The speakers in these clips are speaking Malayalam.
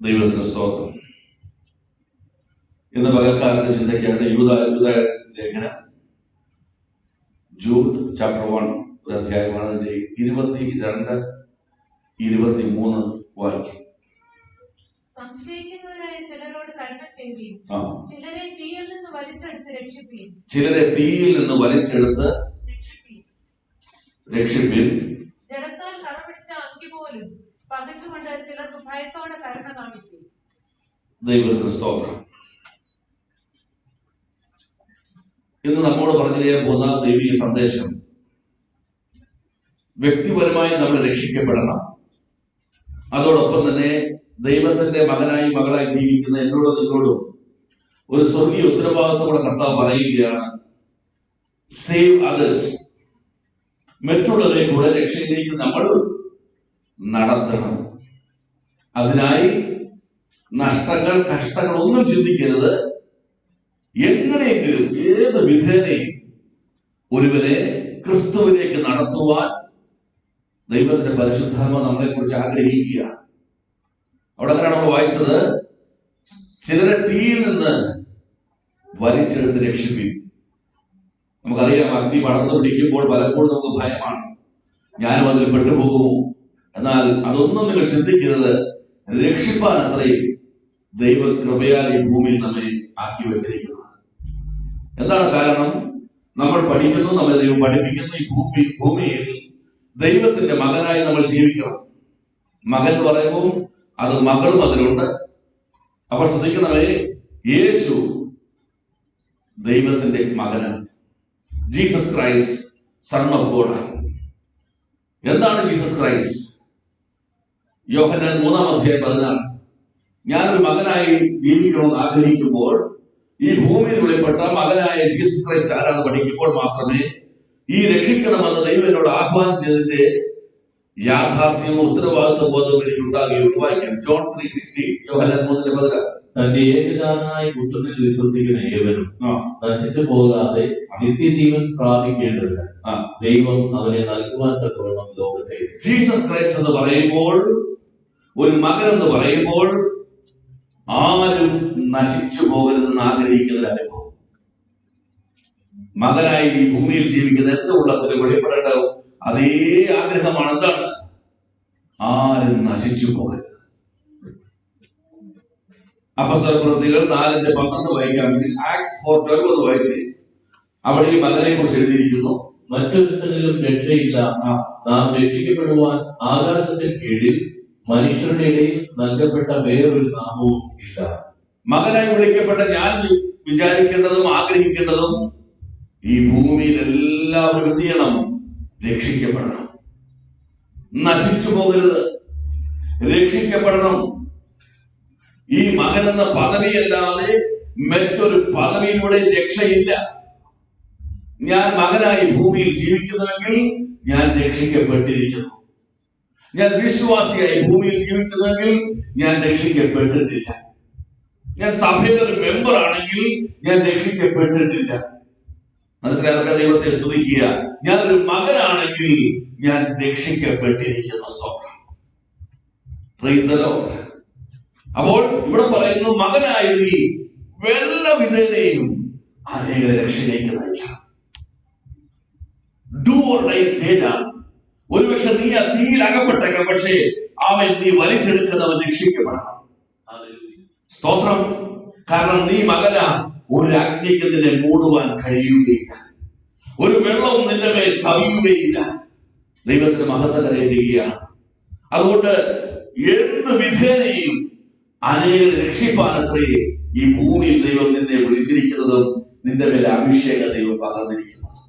ദൈവത്തിന് സ്തോത്രം. ഇന്ന് പകൽക്കാലത്തെ ചിന്തയ്ക്കായിട്ട് യൂദ ലേഖനം ജൂഡ് ചാപ്റ്റർ 1 ഒരു അധ്യായമാണ്. അതിന്റെ 22, 23 വാക്യം. സംശയിക്കുന്നവരായ ചിലരോട് കരുണ ചെയ്യുകയും ചിലരെ തീയിൽ നിന്ന് വലിച്ചെടുത്ത് രക്ഷിപ്പീൻ. ജഡത്താൽ കടപിടിച്ച അങ്കി പോലും പകച്ചുകൊണ്ട് ചിലർക്ക് ഭയത്തോടെ കരുണ കാണിക്കും. ദൈവത്തിന് സ്തോത്രം. ഇന്ന് നമ്മോട് പറഞ്ഞു തരാൻ പോകുന്ന ദൈവീയ സന്ദേശം, വ്യക്തിപരമായി നമ്മൾ രക്ഷിക്കപ്പെടണം. അതോടൊപ്പം തന്നെ ദൈവത്തിന്റെ മകനായി മകളായി ജീവിക്കുന്ന എന്നോടും നിങ്ങളോടും ഒരു സ്വർഗീയ ഉത്തരവാദിത്വത്തോടെ കർത്താവ് പറയുകയാണ്, സേവ് അതേഴ്സ്. മറ്റുള്ളവരെ കൂടെ രക്ഷയിലേക്ക് നമ്മൾ നടത്തണം. അതിനായി നഷ്ടങ്ങൾ, കഷ്ടങ്ങൾ ഒന്നും ചിന്തിക്കരുത്. എങ്ങനെയെങ്കിലും ഏത് വിധേനയും ഒരുവനെ ക്രിസ്തുവിലേക്ക് നടത്തുവാൻ ദൈവത്തിന്റെ പരിശുദ്ധാത്മ നമ്മളെ കുറിച്ച് ആഗ്രഹിക്കുകയാണ്. അവിടെ അങ്ങനെയാണ് നമ്മൾ വായിച്ചത്, ചിലരെ തീയിൽ നിന്ന് വലിച്ചെടുത്ത് രക്ഷിപ്പിക്കും. നമുക്കറിയാം, അഗ്നി പടർന്നു പിടിക്കുമ്പോൾ പലപ്പോഴും നമുക്ക് ഭയമാണ്, ഞാനും അതിൽ പെട്ടുപോകുമോ. എന്നാൽ അതൊന്നും നിങ്ങൾ ചിന്തിക്കരുത്. രക്ഷിപ്പാൻ അത്രയും ദൈവകൃപയാൽ ഈ ഭൂമിയിൽ നമ്മെ ആക്കി വച്ചിരിക്കുന്നത്. എന്താണ് കാരണം? നമ്മൾ പഠിക്കുന്നു, നമ്മെ ദൈവം പഠിപ്പിക്കുന്നു. ഈ ഭൂമിയിൽ ദൈവത്തിന്റെ മകനായി നമ്മൾ ജീവിക്കണം. മകൻ എന്ന് പറയുമ്പോൾ അത് മകളും അതിലുണ്ട്. അപ്പോൾ ശ്രദ്ധിക്കണമേ, യേശു ദൈവത്തിന്റെ മകനാണ്. Jesus Christ son of God ആണ്. എന്താണ് ജീസസ് ക്രൈസ്റ്റ്? യോഹന്നാൻ 3:14, ഞാനൊരു മകനായി ജീവിക്കണമെന്ന് ആഗ്രഹിക്കുമ്പോൾ ഈ ഭൂമിയിൽ വെളിപ്പെട്ട മകനായ ജീസസ് ക്രൈസ്റ്റ് ആരാണ് പഠിക്കുമ്പോൾ മാത്രമേ ഈ രക്ഷിക്കണമെന്ന് ദൈവം എന്നോട് ആഹ്വാനം ചെയ്തതിന്റെ യാഥാർത്ഥ്യമോ ഉത്തരവാദിത്വ ബോധവും എനിക്ക് ഉണ്ടാകുകയുള്ളൂ. വായിക്കാം, ജോൺ 3:16, യോഹന്നാൻ 3:16. തന്റെ ഏകജാതനായ പുത്രനിൽ വിശ്വസിക്കുന്ന ഏവരും നശിച്ചു പോകാതെ നിത്യജീവൻ പ്രാപിക്കേണ്ടതിന് ദൈവം അവനെ നൽകുവാൻ തക്കവണ്ണം ലോകത്തെ. ജീസസ് ക്രൈസ്റ്റ് എന്ന് പറയുമ്പോൾ, ഒരു മകൻ എന്ന് പറയുമ്പോൾ ആരും നശിച്ചു പോകരുതെന്ന് ആഗ്രഹിക്കുന്ന അനുഭവം. മകനായി ഈ ഭൂമിയിൽ ജീവിക്കുന്ന എന്റെ ഉള്ളത്തിൽ വെളിപ്പെടേണ്ട അതേ ആഗ്രഹമാണ്. എന്താണ്? ആരും നശിച്ചു പോകരുത്. അപ്പോസ്തലപ്രവൃത്തികൾ 4:12 വായിക്കാമെങ്കിൽ ആക്ട്സ് 4:12 ഒന്ന് വായിച്ച്, അവിടെ ഈ മകനെ കുറിച്ച് എഴുതിയിരിക്കുന്നു, മറ്റൊരുത്തരിലും രക്ഷയില്ല, നാം രക്ഷിക്കപ്പെടുവാൻ ആകാശത്തിൽ കീഴിൽ മനുഷ്യരുടെ ഇടയിൽ നൽകപ്പെട്ട വേറൊരു നാമവും ഇല്ല. മകനായി വിളിക്കപ്പെട്ട ഞാൻ വിചാരിക്കേണ്ടതും ആഗ്രഹിക്കേണ്ടതും ഈ ഭൂമിയിൽ എല്ലാവരും എന്ത് ചെയ്യണം? രക്ഷിക്കപ്പെടണം. നശിച്ചു പോകരുത്, രക്ഷിക്കപ്പെടണം. ഈ മകനെന്ന പദവിയല്ലാതെ മറ്റൊരു പദവിയിലൂടെ രക്ഷയില്ല. ഞാൻ മകനായി ഭൂമിയിൽ ജീവിക്കുന്നുവെങ്കിൽ ഞാൻ രക്ഷിക്കപ്പെട്ടിരിക്കുന്നു. ഞാൻ വിശ്വാസിയായി ഭൂമിയിൽ ജീവിക്കുന്നുവെങ്കിൽ ഞാൻ രക്ഷിക്കപ്പെട്ടിട്ടില്ല. ഞാൻ സഭയുടെ ഒരു മെമ്പർ ആണെങ്കിൽ ഞാൻ രക്ഷിക്കപ്പെട്ടിട്ടില്ല. മനസ്സിലാക്കുക, ദൈവത്തെ സ്തുതിക്കുക. ഞാനൊരു മകനാണെങ്കിൽ ഞാൻ രക്ഷിക്കപ്പെട്ടിരിക്കുന്നു. സ്തോത്രം. Praise the Lord. അപ്പോൾ ഇവിടെ പറയുന്നു, മകനായി നീ വല്ല വിധേനയും അനേകരെ രക്ഷയിലേക്ക് നയിക്കണം. ഡു ഓർ ഡൈ സ്റ്റേജ് ആണ്. ഒരുപക്ഷെ നീ ആ തീയിൽ അകപ്പെട്ടേക്കാം, പക്ഷേ അവൻ നീ വലിച്ചെടുക്കുന്നവൻ രക്ഷിക്കപ്പെടണം. സ്തോത്രം. കാരണം നീ മകനാ. ഒരു അഗ്നിക്ക് നിന്നെ മൂടുവാൻ കഴിയുകയില്ല, ഒരു വെള്ളവും നിന്റെ മേൽ കവിയുകയില്ല. ദൈവത്തിന്റെ മഹത്വം കരയുകയാണ്. അതുകൊണ്ട് എന്ത് വിധേനയും അനേകം രക്ഷിപ്പാനത്രേ ഈ ഭൂമിയിൽ ദൈവം നിന്നെ വിളിച്ചിരിക്കുന്നതും നിന്റെ മേൽ അഭിഷേകം ദൈവം പകർന്നിരിക്കുന്നത്.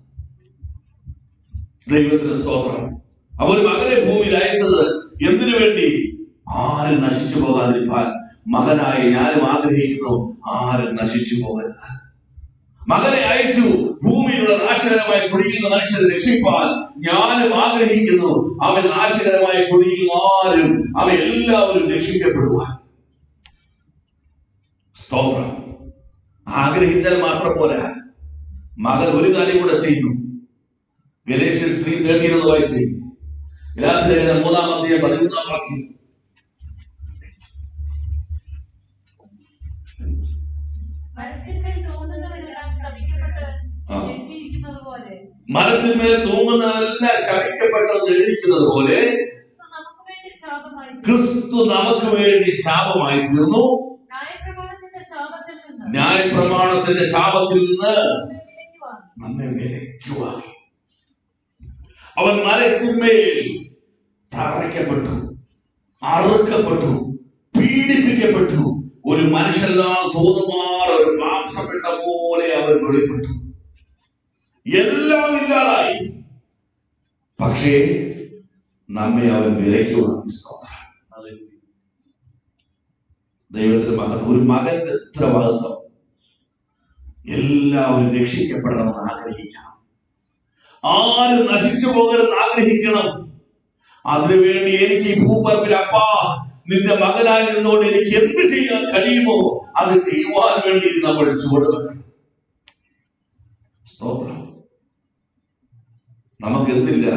ദൈവത്തിന്റെ സ്തോത്രം. അവർ മകനെ ഭൂമിയിൽ അയച്ചത് എന്തിനു വേണ്ടി? ആരും നശിച്ചു പോകാതിരിക്കാൻ. മകനായി ഞാനും ആഗ്രഹിക്കുന്നു, ആരും നശിച്ചു പോകരുത്. മകനെ അയച്ചു ഭൂമിയിലുള്ള നാശകരമായ കുഴിയിൽ നിന്ന് മനുഷ്യരെ രക്ഷിപ്പാൻ ഞാനും ആഗ്രഹിക്കുന്നു. അവൻ നാശകരമായ കുഴിയിൽ ആരും, അവൻ എല്ലാവരും രക്ഷിക്കപ്പെടുവാൻ. സ്തോത്രം. ആഗ്രഹിച്ചാൽ മാത്രം പോരാ, മകൻ ഒരു കാര്യം കൂടെ ചെയ്തു. ഗലേഷ്യൻസ് 3:13 എന്ന് വായിച്ചു. ഗലാത്യലേഖനം 3-ാം അധ്യായം 13-ാം വാക്യം. മരത്തിന്മേൽ തൂങ്ങുന്നവനെല്ലാം ശപിക്കപ്പെട്ട് ആ. എഴുതിയിരിക്കുന്നത് പോലെ മരത്തിന്മേൽ തൂങ്ങുന്നതെല്ലാം ശപിക്കപ്പെട്ടെന്ന് എഴുതിക്കുന്നത് പോലെ നമുക്ക് വേണ്ടി ശാപമായി ക്രിസ്തു നമുക്ക് വേണ്ടി ശാപമായി തീർന്നു. ന്യായപ്രമാണത്തിന്റെ ശാപത്തിൽ നിന്ന് ന്യായപ്രമാണത്തിന്റെ ശാപത്തിൽ നിന്ന് നമ്മെ വിലക്കുവാൻ നമ്മെ വിലക്കുവാൻ അവൻ മരത്തിന്മേൽ തറയ്ക്കപ്പെട്ടു, അറുക്കപ്പെട്ടു, പീഡിപ്പിക്കപ്പെട്ടു. ഒരു മനുഷ്യനെല്ലാം തോന്നുമാർ ഒരു മാംസപ്പെട്ട പോലെ അവൻ വെളിപ്പെട്ടു. എല്ലാം ഇല്ലാതായി. പക്ഷേ നമ്മെ അവൻ വിലക്കുവാൻ. ദൈവത്തിന്റെ മഹത്വം. ഒരു മകന്റെ ഉത്തരവാദിത്വം എല്ലാവരും രക്ഷിക്കപ്പെടണമെന്ന് ആഗ്രഹിക്കണം. ആരും നശിച്ചു പോകരുതെന്ന് ആഗ്രഹിക്കണം. അതിനുവേണ്ടി എനിക്ക് ഈ ഭൂപർപ്പിൽ അപ്പാ നിന്റെ മകനായി നിന്നോട് എനിക്ക് എന്ത് ചെയ്യാൻ കഴിയുമോ അത് ചെയ്യുവാൻ വേണ്ടി നമ്മൾ ചുവടുവെക്കണം. സ്തോത്രം. നമുക്കെന്തില്ല?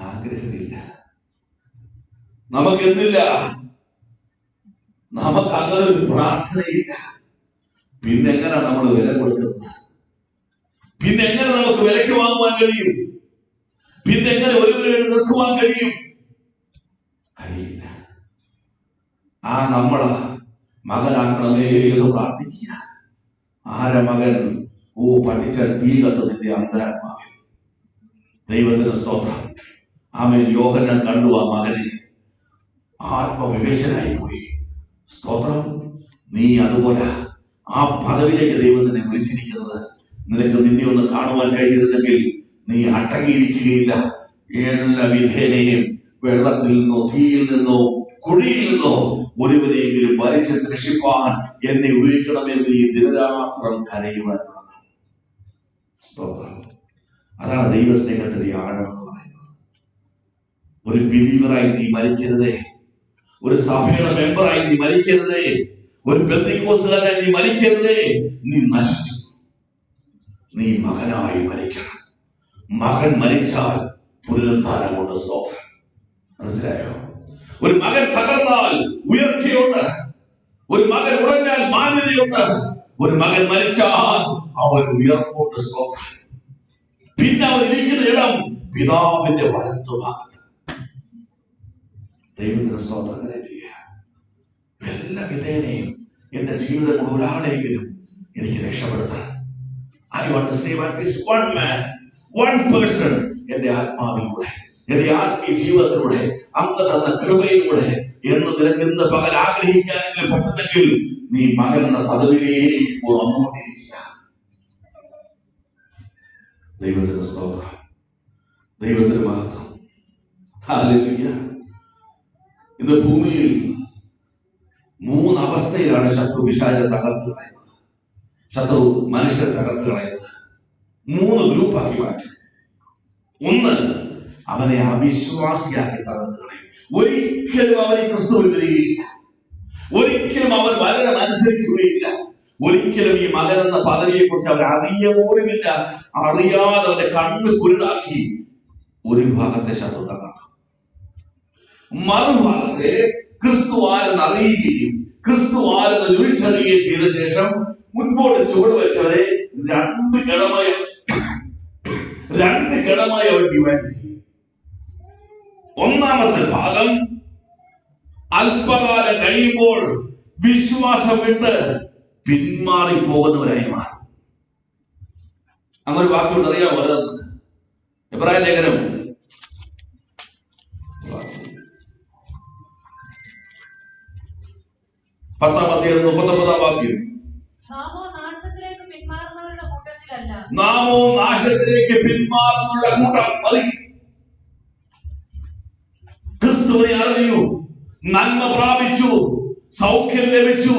ആഗ്രഹമില്ല. നമുക്കെന്തില്ല? നമുക്ക് അങ്ങനെ ഒരു പ്രാർത്ഥനയില്ല. പിന്നെ എങ്ങനെ നമ്മൾ വില കൊടുക്കുന്നത്? പിന്നെ എങ്ങനെ നമുക്ക് വിലയ്ക്ക് വാങ്ങുവാൻ കഴിയും? പിന്നെ എങ്ങനെ ഒരുവന് വേണ്ടി നിൽക്കുവാൻ കഴിയും? കഴിയില്ല. ആ നമ്മള് മകനാക്കണമേ എന്ന് പ്രാർത്ഥിക്കുക. ആരെ മകൻ? ഓ പഠിച്ചാൽ തീ കത്തുന്നതിന്റെ അന്തരാത്മാവിൽ. ദൈവത്തിന് സ്തോത്രം. ആമേൻ. യോഹന്നാൻ കണ്ടു ആ മകനെ, ആത്മവിവേശനായി പോയി. സ്തോത്രം. നീ അതുപോലെ ആ പദവിയിലേക്ക് ദൈവം നിന്നെ വിളിച്ചിരിക്കുന്നത്. നിനക്ക് നിന്നെ ഒന്ന് കാണുവാൻ കഴിഞ്ഞിരുന്നെങ്കിൽ നീ അടങ്ങിയിരിക്കുകയില്ല. എല്ലാ വിധേനയും വെള്ളത്തിൽ നിന്നോ തീയിൽ നിന്നോ കുഴിയിൽ നിന്നോ ഒരുവരെയെങ്കിലും വലിച്ച് രക്ഷിപ്പാൻ എന്നെ ഉപയോഗിക്കണമെന്ന് ഈ ദിനരാത്രം കരയുവാൻ തുടങ്ങും. സ്തോത്രം. അതാണ് ദൈവസ്നേഹത്തിന്റെ ആഴം എന്ന് പറയുന്നത്. ഒരു ബിലീവറായി നീ മരിക്കരുതേ. ഒരു സഭയുടെ മെമ്പറായി നീ മരിക്കരുതേ. ഒരു പെന്തക്കോസ്തുകാരനായി നീ മരിക്കരുതേ. നീ നശിച്ചു. നീ മകനായി മരിക്കണം. മകൻ മരിച്ചാൽ പുനരുദ്ധാനം കൊണ്ട്. സ്തോത്രം. മനസ്സിലായോ? ഒരു മകൻ തകർന്നാൽ ഉയർച്ചയുണ്ട്. ഒരു മകൻ ഉടഞ്ഞാൽ മാന്യതയുണ്ട്. ഒരു മകൻ മരിച്ചാൽ അവൻ ഉയർപ്പോട്ട്. സ്തോത്രം. പിന്നെ അവൻ ഇരിക്കുന്ന ഇടം പിതാവിന്റെ വലത്തുഭാഗത്ത്. ദൈവത്തിന് സ്തോത്രം കരയുക. എല്ലാ വിധേനയും എന്റെ ജീവിതം കൊണ്ട് ഒരാളെങ്കിലും എനിക്ക് രക്ഷപ്പെടുത്താൻ. I want to save at least one man, one person. എന്റെ ആത്മാവിലൂടെ, എന്റെ ആത്മീയ ജീവിതത്തിലൂടെ, അങ്ങ് തന്ന കൃപയിലൂടെ എന്ന് നിനക്ക് ഇന്ന് പകൽ ആഗ്രഹിക്കാനെങ്കിലും പറ്റുന്നെങ്കിൽ നീ മകൻ എന്ന പദവിയിലേക്ക് വന്നുകൊണ്ടിരിക്കുക. ദൈവത്തിന് സ്തോത്രം. ദൈവത്തിന് മഹത്വം. ഹല്ലേലൂയ. ഇന്ന് ഭൂമിയിൽ 3 അവസ്ഥയിലാണ് ശത്രു പിശാചിനെ തകർത്ത് കളയുന്നത്. ശത്രു മനുഷ്യരെ തകർത്ത് കളയുന്നത് 3 ഗ്രൂപ്പാക്കി മാറ്റും. ഒന്ന്, അവനെ അവിശ്വാസിയാക്കി തകർത്ത് കളയും. ഒരിക്കലും അവന് ക്രിസ്തുവിൽ വരികയില്ല. ഒരിക്കലും അവൻ വചനം അനുസരിക്കുകയില്ല. ഒരിക്കലും ഈ മകൻ എന്ന പദവിയെ കുറിച്ച് അവൻ അറിയ പോലുമില്ല. അറിയാതെ അവന്റെ കണ്ണ് കുരുടാക്കി ഒരു ഭാഗത്തെ ശത്രു തകർക്കും. മറുഭാഗത്തെ ക്രിസ്തു ആരെന്ന് അറിയുകയും ക്രിസ്തു ആരെന്ന് രുചിച്ചറിയുകയും ചെയ്ത ശേഷം മുൻപോട്ട് ചുവട് വെച്ചവരെ 2 ഗണമായി അവർ ഡിവൈഡ് ചെയ്യും. ഒന്നാമത്തെ ഭാഗം അല്പകാലം കഴിയുമ്പോൾ വിശ്വാസം വിട്ട് പിന്മാറി പോകുന്നവരായി മാറും. അങ്ങനെ വാക്കുകൊണ്ട് അറിയാമോ? എബ്രായ ലേഖനം 10-ാം അധ്യായം 39-ാം വാക്യം. നാമോ നാശത്തിലേക്ക് പിന്മാറുന്നവരുടെ കൂട്ടത്തിലല്ല. നാമോ നാശത്തിലേക്ക് പിന്മാറുന്നവരുടെ കൂട്ടം. മതി. ക്രിസ്തുവിനെ അറിഞ്ഞു, നന്മ പ്രാപിച്ചു, സൗഖ്യം ലഭിച്ചു,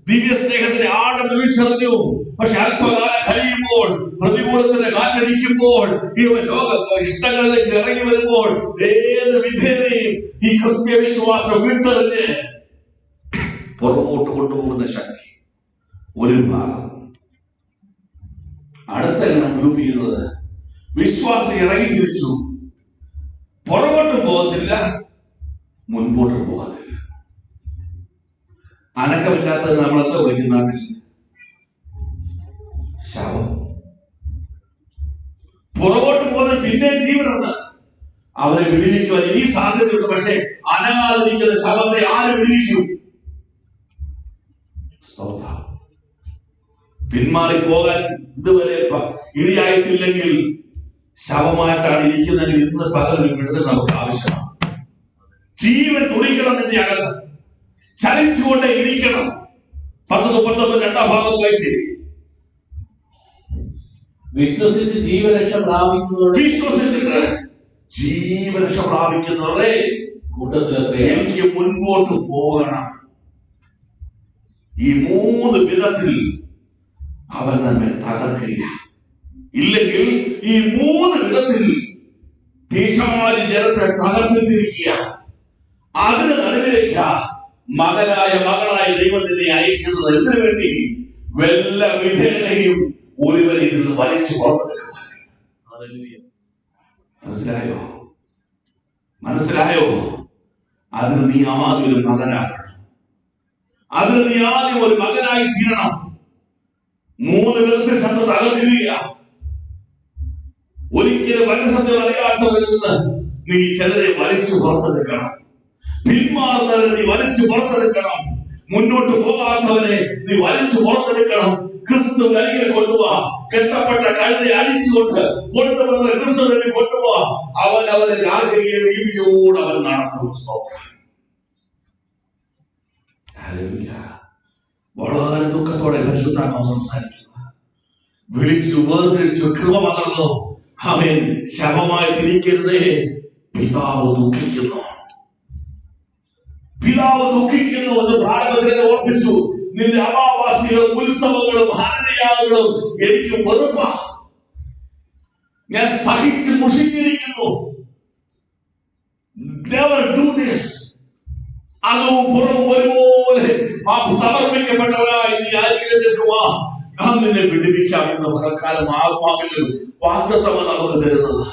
ദിവ്യ സ്നേഹത്തിന്റെ ആഴം രുചിച്ചറിഞ്ഞു. പക്ഷെ അല്പകാലം കഴിയുമ്പോൾ, പ്രതികൂലത്തിന്റെ കാറ്റടിക്കുമ്പോൾ, ഈ ലോക ഇഷ്ടങ്ങളിലേക്ക് ഇറങ്ങി വരുമ്പോൾ ഏത് വിധേനയും ഈ ക്രിസ്തീയ വിശ്വാസം വിട്ടെറിഞ്ഞ് പുറകോട്ട് കൊണ്ടുപോകുന്ന ശക്തി ഒരു ഭാഗം. അടുത്ത ഗ്രൂപ്പ് ചെയ്യുന്നത് വിശ്വാസം ഇറങ്ങി തിരിച്ചു, പുറകോട്ടും പോകത്തില്ല, മുൻപോട്ടും പോകത്തില്ല. അനക്കമില്ലാത്തത് നമ്മൾ എന്താ വിളിക്കുന്ന നാട്ടിൽ ശവം. പുറകോട്ട് പോകുന്ന പിന്നെ ജീവനുണ്ട്. അവരെ വിടുവിക്കുവാൻ ഇനി സാധ്യതയുണ്ട്. പക്ഷെ അനങ്ങാതിരിക്കുന്ന ശവത്തെ ആര് വിടുവിക്കും? സ്തോത്രം. പിന്മാറി പോകാൻ ഇതുവരെ ഇടിയായിട്ടില്ലെങ്കിൽ, ശവമായിട്ടാണ് ഇരിക്കുന്നതെങ്കിൽ ഇന്ന് പകരം വിടുതൽ നമുക്ക് ആവശ്യമാണ്. ജീവൻ തുടിക്കണം നിന്റെ അകത്ത്, ചലിച്ചുകൊണ്ടേ ഇരിക്കണം. 10:39 രണ്ടാം ഭാഗം വായിച്ചേ. വിശ്വസിച്ച് ജീവരക്ഷ പ്രാപിക്കുന്നവരുടെ വിശ്വസിച്ചിട്ട് ജീവരക്ഷ പ്രാപിക്കുന്നവരുടെ കൂട്ടത്തിൽ എത്രയാണ്? എനിക്ക് മുൻപോട്ട് പോകണം. ഈ 3 വിധത്തിൽ അവൻ നമ്മെ തകർക്കുക. ഇല്ലെങ്കിൽ ഈ 3 വിധത്തിൽ പിശാച് ജനത്തെ തകർത്തിരിക്കുക. അതിന് നടുവിലേക്ക് മകനായ മകളായ ദൈവത്തിനെ അയക്കുന്നത് എന്തിനു വേണ്ടി? വല്ല വിധേനയും ഒരുവരെ ഇതിൽ നിന്ന് വലിച്ചു പുറത്തെടുക്കുവാൻ. മനസ്സിലായോ? മനസ്സിലായോ? അതിന് നീ ആദ്യം ഒരു മകനാകണം. അതിന് നീ ആദ്യം ഒരു മകനായി തീരണം. 3 വിധത്തിൽ ശത്രു തകർക്കുക. ഒരിക്കലും വചനസത്യം അറിയാത്തവരിൽ നിന്ന് നീ ചിലരെ വലിച്ചു പുറത്തെടുക്കണം. പിന്മാറുന്നവരെ നീ വലിച്ചു പുറത്തെടുക്കണം. മുന്നോട്ട് പോകാത്തവരെ നീ വലിച്ചു പുറത്തെടുക്കണം. ക്രിസ്തു അരികെ കൊണ്ടുപോവാ. കെട്ടപ്പെട്ട കഴുതെ അടിച്ചുകൊണ്ട് കൊണ്ടുവന്ന് ക്രിസ്തുവിനെ കൊണ്ടുപോവാ. അവൻ അവരെ രാജകീയ രീതിയോട് അവൻ നടത്തും. വളരെ ദുഃഖത്തോടെ പരിശുദ്ധാത്മാവ് സംസാരിക്കുക. വിളിച്ചു വേർതിരിച്ചു കൃപ പകർന്നു. അവൻ ശവമായി തിരിക്കരുതേ. പിതാവ് ദുഃഖിക്കുന്നു. പിതാവ് ദുഃഖിക്കുന്നു എന്ന് പ്രാരംഭത്തിൽ ഓർപ്പിച്ചു. നിന്റെ അമാവാസികളും ഉത്സവങ്ങളും ഹാരയാകളും എനിക്ക് വെറുപ്പാ. ഞാൻ സഹിച്ച് മുഷിഞ്ഞിരിക്കുന്നു. Never do this. അകവും പുറവും ഒരുപോലെ സമർപ്പിക്കപ്പെട്ടവരായി നീ ആയിരിക്കും. ഞാൻ നിന്നെ വിടുവിക്കാം എന്ന് പലക്കാലം ആത്മാവിലും വാഗ്ദത്തമാണ് നമുക്ക് തരുന്നത്.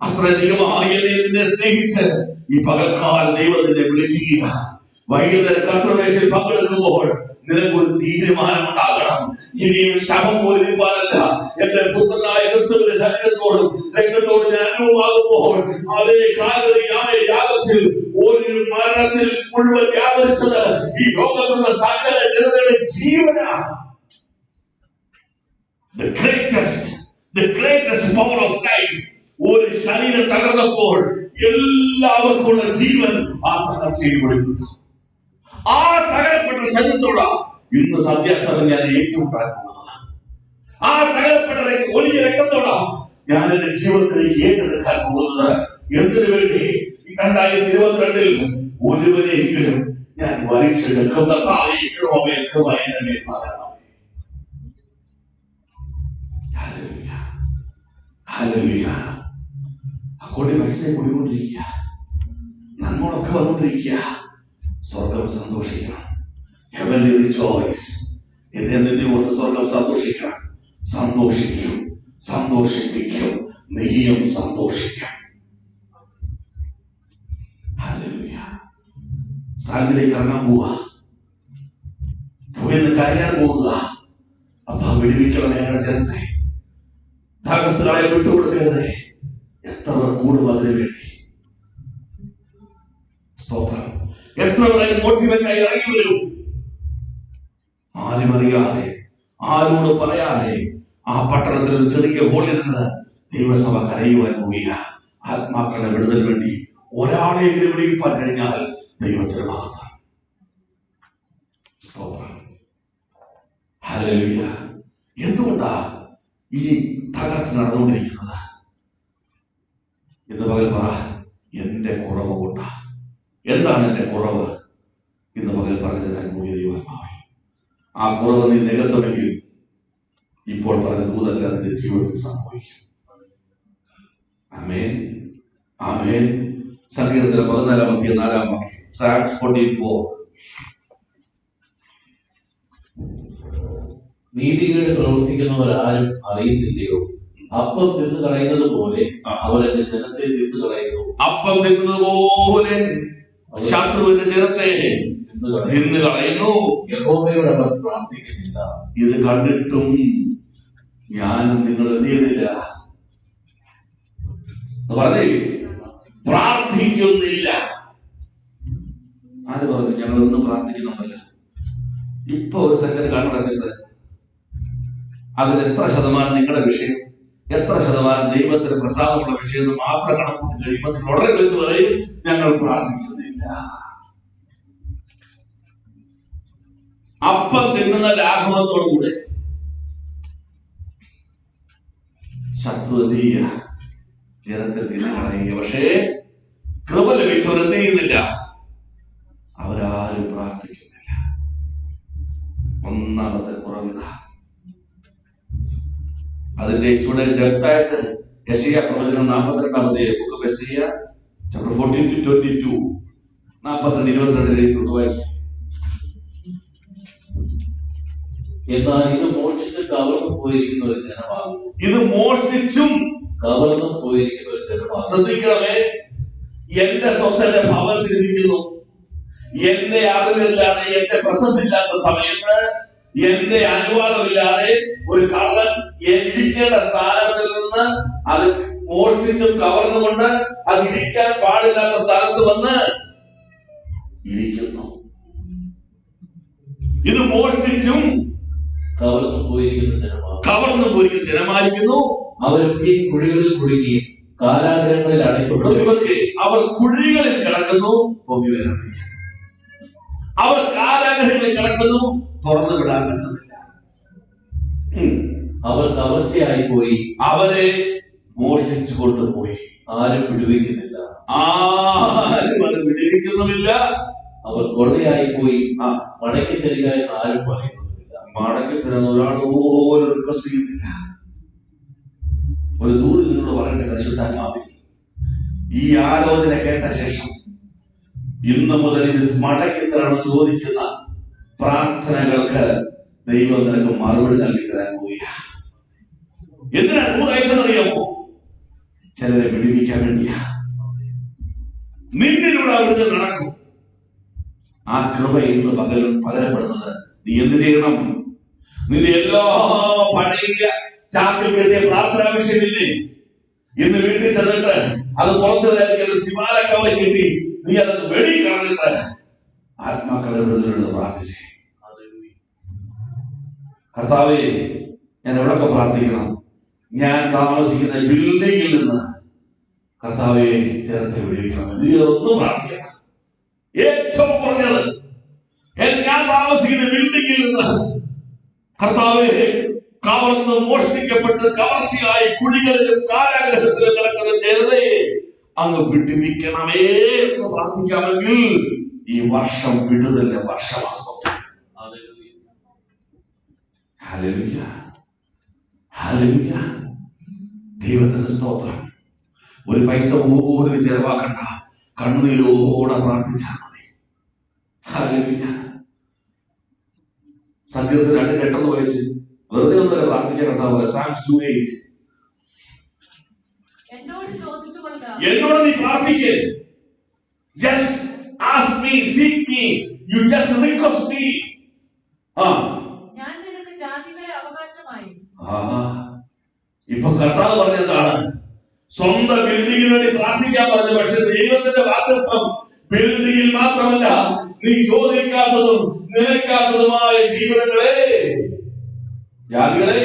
അത്രയധികമായി നിന്നെ സ്നേഹിച്ച് ഈ പകൽക്കാലം ദൈവത്തിനെ വിളിക്കുക. വൈകുന്നേരം കർത്തൃമേശയിൽ പങ്കെടുക്കുമ്പോൾ നിനക്കൊരു തീരുമാനം ഉണ്ടാകണം. ഇനിയും ശവം പോലിരിപ്പാനല്ല, എന്റെ പുത്രനായ ക്രിസ്തുവിന്റെ ശരീരത്തോടും രക്തത്തോടും ഞാൻ അനുഭവമാകുമ്പോൾ അതേ കാൽവരി യാഗത്തിൽ ഒരു മരണത്തിൽ മുഴുവൻ വ്യാപരിച്ചത് ഈ ലോകത്തുള്ള സകല ജനതയുടെ ജീവനാണ്. The greatest power of life. ഒരു ശരീരം തകർന്നപ്പോൾ എല്ലാവർക്കുള്ള ജീവൻ ആ തകർച്ചയിൽ കൊടുക്കുന്നു. ആ തകരപ്പെട്ട ശരീരത്തോടാ ഇന്ന് സന്ധ്യാസമയം ഞാൻ ഏറ്റുമുട്ടാൻ പോകുന്നത്. ആ തകരപ്പെട്ട ഒലിയ രക്തത്തോടാ ഞാൻ എന്റെ ജീവിതത്തിലേക്ക് ഏറ്റെടുക്കാൻ പോകുന്നത്. എന്തിനു വേണ്ടി? 2022 ഒരുവരെയെങ്കിലും ഞാൻ വലിച്ചെടുക്കുന്ന അക്കോട്ടെ പൈസ കൂടിക്കൊണ്ടിരിക്കുക, നന്മകളൊക്കെ വന്നുകൊണ്ടിരിക്കുക. സ്വർഗം സന്തോഷിക്കണം. Heavenly rejoice. എന്നെ നിന്നെ ഓർത്ത് സ്വർഗം സന്തോഷിക്കണം. സന്തോഷിക്കും, സന്തോഷിപ്പിക്കും, നീയും സന്തോഷിക്കാം. സാലിലേക്ക് ഇറങ്ങാൻ പോവുക, പോയെന്ന് കരയാൻ പോവുക. അപ്പൊ വിടുവിക്കണം ഞങ്ങളുടെ ജനത്തെ. തകർത്തുകളെ വിട്ടുകൊടുക്കരുതേ. എത്ര കൂടും അതിനു വേണ്ടി. സ്തോത്രം. എത്ര മോട്ടിവേറ്റായി ഇറങ്ങി വരും. ആരും അറിയാതെ, ആരോട് പറയാതെ ആ പട്ടണത്തിൽ ഒരു ചെറിയ ഹോളിൽ നിന്ന് ദൈവസഭ കരയുവാൻ പോവുക. ആത്മാക്കളുടെ വിടുതൽ വേണ്ടി ഒരാളെങ്കിലും വിളിപ്പാൻ കഴിഞ്ഞാൽ ദൈവത്തിന് മഹത്വം. സ്തോത്രം. ഹല്ലേലൂയ. എന്തുകൊണ്ടാ ഈ തകർച്ച നടന്നുകൊണ്ടിരിക്കുന്നത്? ഇന്ന് പകൽ പറ, എന്റെ കുറവ് കൊണ്ടാ. എന്താണ് എന്റെ കുറവ്? ഇന്ന് പകൽ പറഞ്ഞത് അനുഭൂതി ദൈവമാവേ. ആ കുറവ് നീ നികത്തുമെങ്കിൽ ഇപ്പോൾ പറഞ്ഞ ദൂതല്ല നിന്റെ ജീവിതത്തിൽ സംഭവിക്കും. ആമേൻ, ആമേൻ. സങ്കീർത്തനം 14-4 വാക്യം. Psalms 14:4. നീതികേട് പ്രവർത്തിക്കുന്നവർ ആരും അറിയുന്നില്ലയോ? അപ്പം തിന്നു കളയുന്നത് പോലെ അവർ എന്റെ ജനത്തെ തിന്നു കളയുന്നു. അപ്പം തിന്നത് പോലെ ശത്രുവിന്റെ ജനത്തെ തിന്നു കളയുന്നു. യഹോവയോട് അവർ പ്രാർത്ഥിക്കുന്നില്ല. ഇത് കണ്ടിട്ടും ഞാനും നിങ്ങൾ എന്ത് ചെയ്യുന്നില്ല? പറഞ്ഞേ, പ്രാർത്ഥിക്കുന്നില്ല. ആര് പറഞ്ഞു ഞങ്ങളൊന്നും പ്രാർത്ഥിക്കുന്നുണ്ടല്ലോ? ഇപ്പൊ ഒരു സെക്കൻഡ് കണ്ണടച്ചിട്ട് അതിൽ എത്ര ശതമാനം നിങ്ങളുടെ വിഷയം, എത്ര ശതമാനം ദൈവത്തിന് പ്രസാദമുള്ള വിഷയം എന്ന് മാത്രം കണക്കൂട്ടി കഴിയുമ്പോൾ നിങ്ങൾ ഉടനെ വിളിച്ച് പറയും ഞങ്ങൾ പ്രാർത്ഥിക്കുന്നില്ല. അപ്പം തിന്നുന്ന ലാഘവത്തോടുകൂടെ ശത്രുതീയ ജനത്തെ തിന്നുകളയുക. പക്ഷേ കൃപ ലഭിച്ചവർ എന്ത് ചെയ്യുന്നില്ല? അവരാരും പ്രാർത്ഥിക്കുന്നില്ല. ഒന്നാമത്തെ കുറവിത. അതിന്റെ ചുടൽ ഡെപ്തായിട്ട് യെശയ്യാ പ്രവചനം 42-ാമത്തെ ബുക്ക് ഓഫ് യെശയ്യാ ചാപ്റ്റർ 14-22 42-22 വായിച്ചു. എന്നാൽ ഇത് മോഷ്ടിച്ച് കവർന്നു പോയിരിക്കുന്ന ഒരു ജനമാകും. ഇത് മോഷ്ടിച്ചും കവർന്നു പോയിരിക്കുന്ന ഒരു ജനമാകും. ശ്രദ്ധിക്കണമേ, എന്റെ സ്വന്തന്റെ ഭവനത്തിൽ ഇരിക്കുന്നു. എന്റെ അറിവില്ലാതെ, എന്റെ പ്രസസ് ഇല്ലാത്ത സമയത്ത്, എന്റെ അനുവാദമില്ലാതെ ഒരു കള്ളൻ ഇരിക്കേണ്ട സ്ഥാനത്തിൽ നിന്ന് അത് മോഷ്ടിച്ചും കവർന്നുകൊണ്ട് അത് ഇരിക്കാൻ പാടില്ലാത്ത സ്ഥലത്ത് വന്ന് ഇരിക്കുന്നു. ഇത് മോഷ്ടിച്ചും കവർന്നു പോയിരിക്കുന്ന ജനമായിരിക്കുന്നു. അവരൊക്കെ കുഴികളിൽ കുടുങ്ങിയും കാരാഗ്രഹങ്ങളിൽ അടയ്ക്കപ്പെടുന്നു. അവർ കുഴികളിൽ കിടക്കുന്നു, പൊങ്ങി വരാൻ. അവർ കാരാഗ്രഹങ്ങളിൽ കിടക്കുന്നു, തുറന്നു വിടാൻ പറ്റുന്നില്ല. അവർ കവർച്ചയായി പോയി, അവരെ മോഷ്ടിച്ചു കൊണ്ടുപോയി. ആരും വിടുവിക്കുന്നില്ല, ആരും അത് വിടുവിക്കുന്നുമില്ല. അവർ കൊള്ളയായി പോയി, മടക്കി തരിക എന്ന് ആരും പറയുന്നുമില്ല. മടക്കി തരുന്ന ഒരാൾ പോലും റിക്വസ്റ്റ് ചെയ്യുന്നില്ല. ഒരു ദൂരിൽ നിന്നോട് പറയേണ്ട പരിശുദ്ധാത്മാവിൽ ഈ ആലോചന കേട്ട ശേഷം ഇന്ന് മുതൽ ഇത് മടക്കി തരണം ചോദിക്കുന്ന പ്രാർത്ഥനകൾക്ക് ദൈവം നിനക്ക് മറുപടി നൽകി തരാൻ പോവുക. എന്തിനാ ദൂരയച്ചെന്നറിയാമോ? ചിലരെ വിടുവിക്കാൻ വേണ്ടിയാ. നിന്നിലൂടെ അവിടുന്ന് നടക്കും. ആ കൃപ ഇന്ന് പകരപ്പെടുന്നത് നീ എന്ത് ചെയ്യണം? നിന്റെ എല്ലാ പഴയ ചാക്കിൽ കെട്ടിയ പ്രാർത്ഥനാ വിഷയമില്ലേ, ഇന്ന് വീട്ടിൽ ചെന്നിട്ട് അത് പുറത്തു ഒരു സിമാലക്കവളെ കെട്ടി നീ അത് വെടി കളഞ്ഞിട്ട് ആത്മാക്കളെ വിടുതലെന്ന് പ്രാർത്ഥിച്ചേ. കർത്താവേ, ഞാൻ എവിടൊക്കെ പ്രാർത്ഥിക്കണം? ഞാൻ താമസിക്കുന്ന ബിൽഡിങ്ങിൽ നിന്ന് കർത്താവെ ജനത്തെ വിടുവിക്കണം. നീ ഒന്നും പ്രാർത്ഥിക്കണം. ഏറ്റവും കുറഞ്ഞത് ഞാൻ താമസിക്കുന്ന ബിൽഡിങ്ങിൽ നിന്ന് കർത്താവെ കവർന്ന് മോഷ്ടിക്കപ്പെട്ട് കവർച്ചയായി കുഴികളിലും കാരാഗ്രഹത്തിലും കിടക്കുന്ന ജനതയെ അങ്ങ് വിടുവിക്കണമേ എന്ന് പ്രാർത്ഥിക്കാമെങ്കിൽ ഈ വർഷം വിടുതലിന്റെ വർഷമാണ്. Hallelujah, hallelujah. ദൈവത്തിന് സ്തോത്രം. ഒരു പൈസ പോലും ചെലവാക്കണ്ട, കണ്ണുനീരോടെ പ്രാർത്ഥിച്ചാൽ മതി. ഹല്ലേലൂയ. സങ്കീർത്തനം 2:8 വായിച്ച് വെറുതെ ഒന്നല്ല പ്രാർത്ഥിക്കാൻ കർത്താവ്. സാംസ് 2:8 എന്നോട് നീ പ്രാർത്ഥിക്കേ. Just ask me, seek me, you just request me. ഞാൻ നിനക്ക് ജാതികളെ അവകാശമായി. ഇപ്പൊ കർത്താവ് പറഞ്ഞതാണ് സ്വന്തം ബിൽഡിങ്ങിന് വേണ്ടി പ്രാർത്ഥിക്കാൻ പറഞ്ഞു. പക്ഷെ ദൈവത്തിന്റെ വാഗ്ദത്തം ബിൽഡിങ്ങിൽ മാത്രമല്ല, നീ ചോദിക്കാത്തതും നിലയ്ക്കാത്തതുമായ ജീവിതങ്ങളെ, ജാതികളെ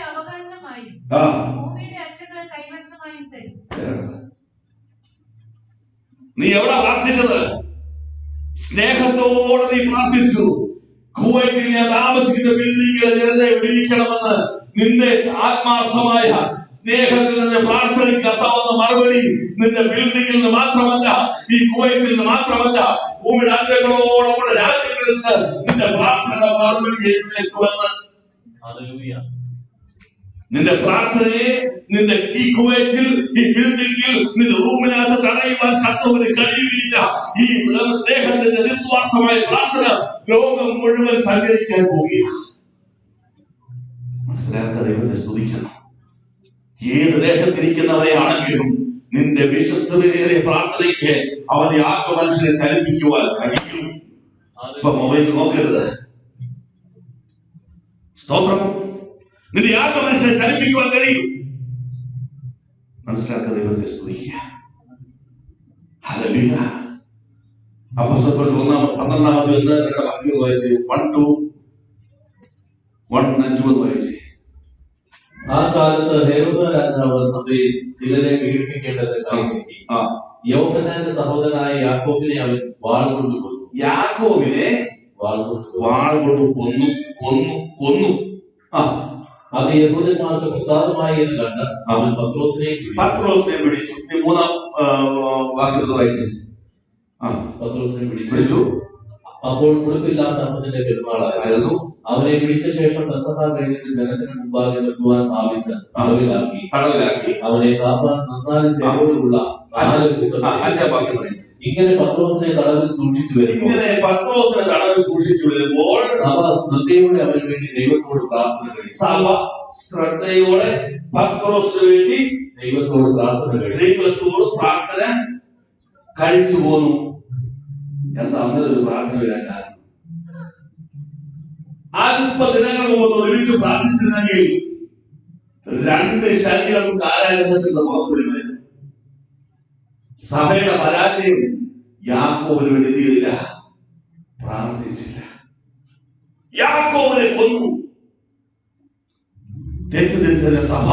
അവകാശമായി, ഭൂമിയുടെ അറ്റങ്ങളെ കൈവശമായി തരും. നീ എവിടെ പ്രാർത്ഥിച്ചത്? സ്നേഹത്തോടെ നീ പ്രാർത്ഥിച്ചു. കുവൈറ്റിൽ ഞാൻ താമസിക്കുന്ന ബിൽഡിങ്ങിലെ ജനതയെ വിടുവിക്കണമെന്ന് നിന്റെ ആത്മാർത്ഥമായ സ്നേഹത്തിൽ നിന്ന് പ്രാർത്ഥനയ്ക്ക് കർത്താവെന്ന മറുപടി നിന്റെ ബിൽഡിങ്ങിൽ നിന്ന് മാത്രമല്ല, ഈ കുവൈറ്റിൽ നിന്ന് മാത്രമല്ല, ഭൂമിയുടെ അറ്റങ്ങളോടുള്ള രാജ്യങ്ങളിൽ നിന്ന് നിന്റെ പ്രാർത്ഥന മറുപടി എഴുന്നേൽക്കുമെന്ന്. നിന്റെ പ്രാർത്ഥനയെ നിന്റെ ഈ കുവൈറ്റിൽ, ഈ ബിൽഡിങ്ങിൽ, നിന്റെ റൂമിനകത്ത് തടയുവാൻ ശത്രുവിന് കഴിയുകയില്ല. ഈ സ്നേഹത്തിന്റെ നിസ്വാർത്ഥമായ പ്രാർത്ഥന ലോകം മുഴുവൻ സഞ്ചരിക്കാൻ പോവുകയാണ്. മനസ്സിലാക്കുക, ദൈവത്തെ സ്തുതിക്കണം. ഏത് ദേശത്തിരിക്കുന്നവരെയാണെങ്കിലും നിന്റെ വിശ്വസ്തതയേറിയ പ്രാർത്ഥനയ്ക്ക് അവന്റെ ആത്മമനുഷ്യനെ ചലിപ്പിക്കുവാൻ കഴിയും. ഇപ്പൊ മൊബൈൽ നോക്കരുത്. സ്തോത്രം. നിന്റെ ആത്മമനുഷ്യനെ ചലിപ്പിക്കുവാൻ കഴിയും. മനസ്സിലാക്കുക. ദൈവത്തെ സ്തുതിക്കുക. ഹല്ലേലൂയ. അപ്പോസ്തലന്മാർ 12 വാക്യങ്ങൾ വായിച്ച് 1-2 വായിച്ച്. ആ കാലത്ത് ഹെരോദ രാജാവ് സഭയിൽ ചിലരെ പീഡിപ്പിക്കേണ്ടത് കൈനീട്ടി. യോഹന്നാന്റെ സഹോദരനായ യാക്കോബിനെ അവൻ വാൾ കൊണ്ട് കൊന്നു. യാക്കോബിനെ വാൾ കൊണ്ട് കൊന്നു. അത് യഹൂദന്മാർക്ക് പ്രസാദമായി എന്ന് കണ്ട് അവൻ പത്രോസിനെ പിടിച്ചു. 3 വാക്യത്തിൽ വായിച്ചു. പത്രോസിനെ പിടിച്ചു. അപ്പോൾ കുടുപ്പില്ലാത്ത അപ്പത്തിന്റെ പെരുന്നാളായിരുന്നു. അവനെ പിടിച്ച ശേഷം പെസഹ കഴിഞ്ഞിട്ട് ജനത്തിന് മുമ്പാകെ നിർത്തുവാൻ ഭാവിച്ച് തടവിലാക്കി. അവനെ കാപ്പാൻ 4 ചേരുവകളുള്ള 4 കൂട്ടം. ഇങ്ങനെ പത്രോസിനെ തടവിൽ സൂക്ഷിച്ചു വരുമ്പോൾ സഭ ശ്രദ്ധയോടെ അവന് വേണ്ടി ദൈവത്തോട് പ്രാർത്ഥന കഴിച്ചു. ദൈവത്തോട് പ്രാർത്ഥന കഴിച്ചു പോന്നു. എന്താ അങ്ങനെ ഒരു പ്രാർത്ഥന വരാൻ കാരണം? അല്പദിനങ്ങൾ മുമ്പ് ഒരുമിച്ച് പ്രാർത്ഥിച്ചിരുന്നെങ്കിൽ 2 ശരീരം കാരാഗ്രഹത്തിൽ പുറത്തു വരുമായിരുന്നു. സഭയുടെ പരാജയം യാക്കോബിന് വേണ്ടി തീരില്ല, പ്രാർത്ഥിച്ചില്ല. യാക്കോബിനെ കൊന്നു. തെറ്റിദ്ധരിച്ച സഭ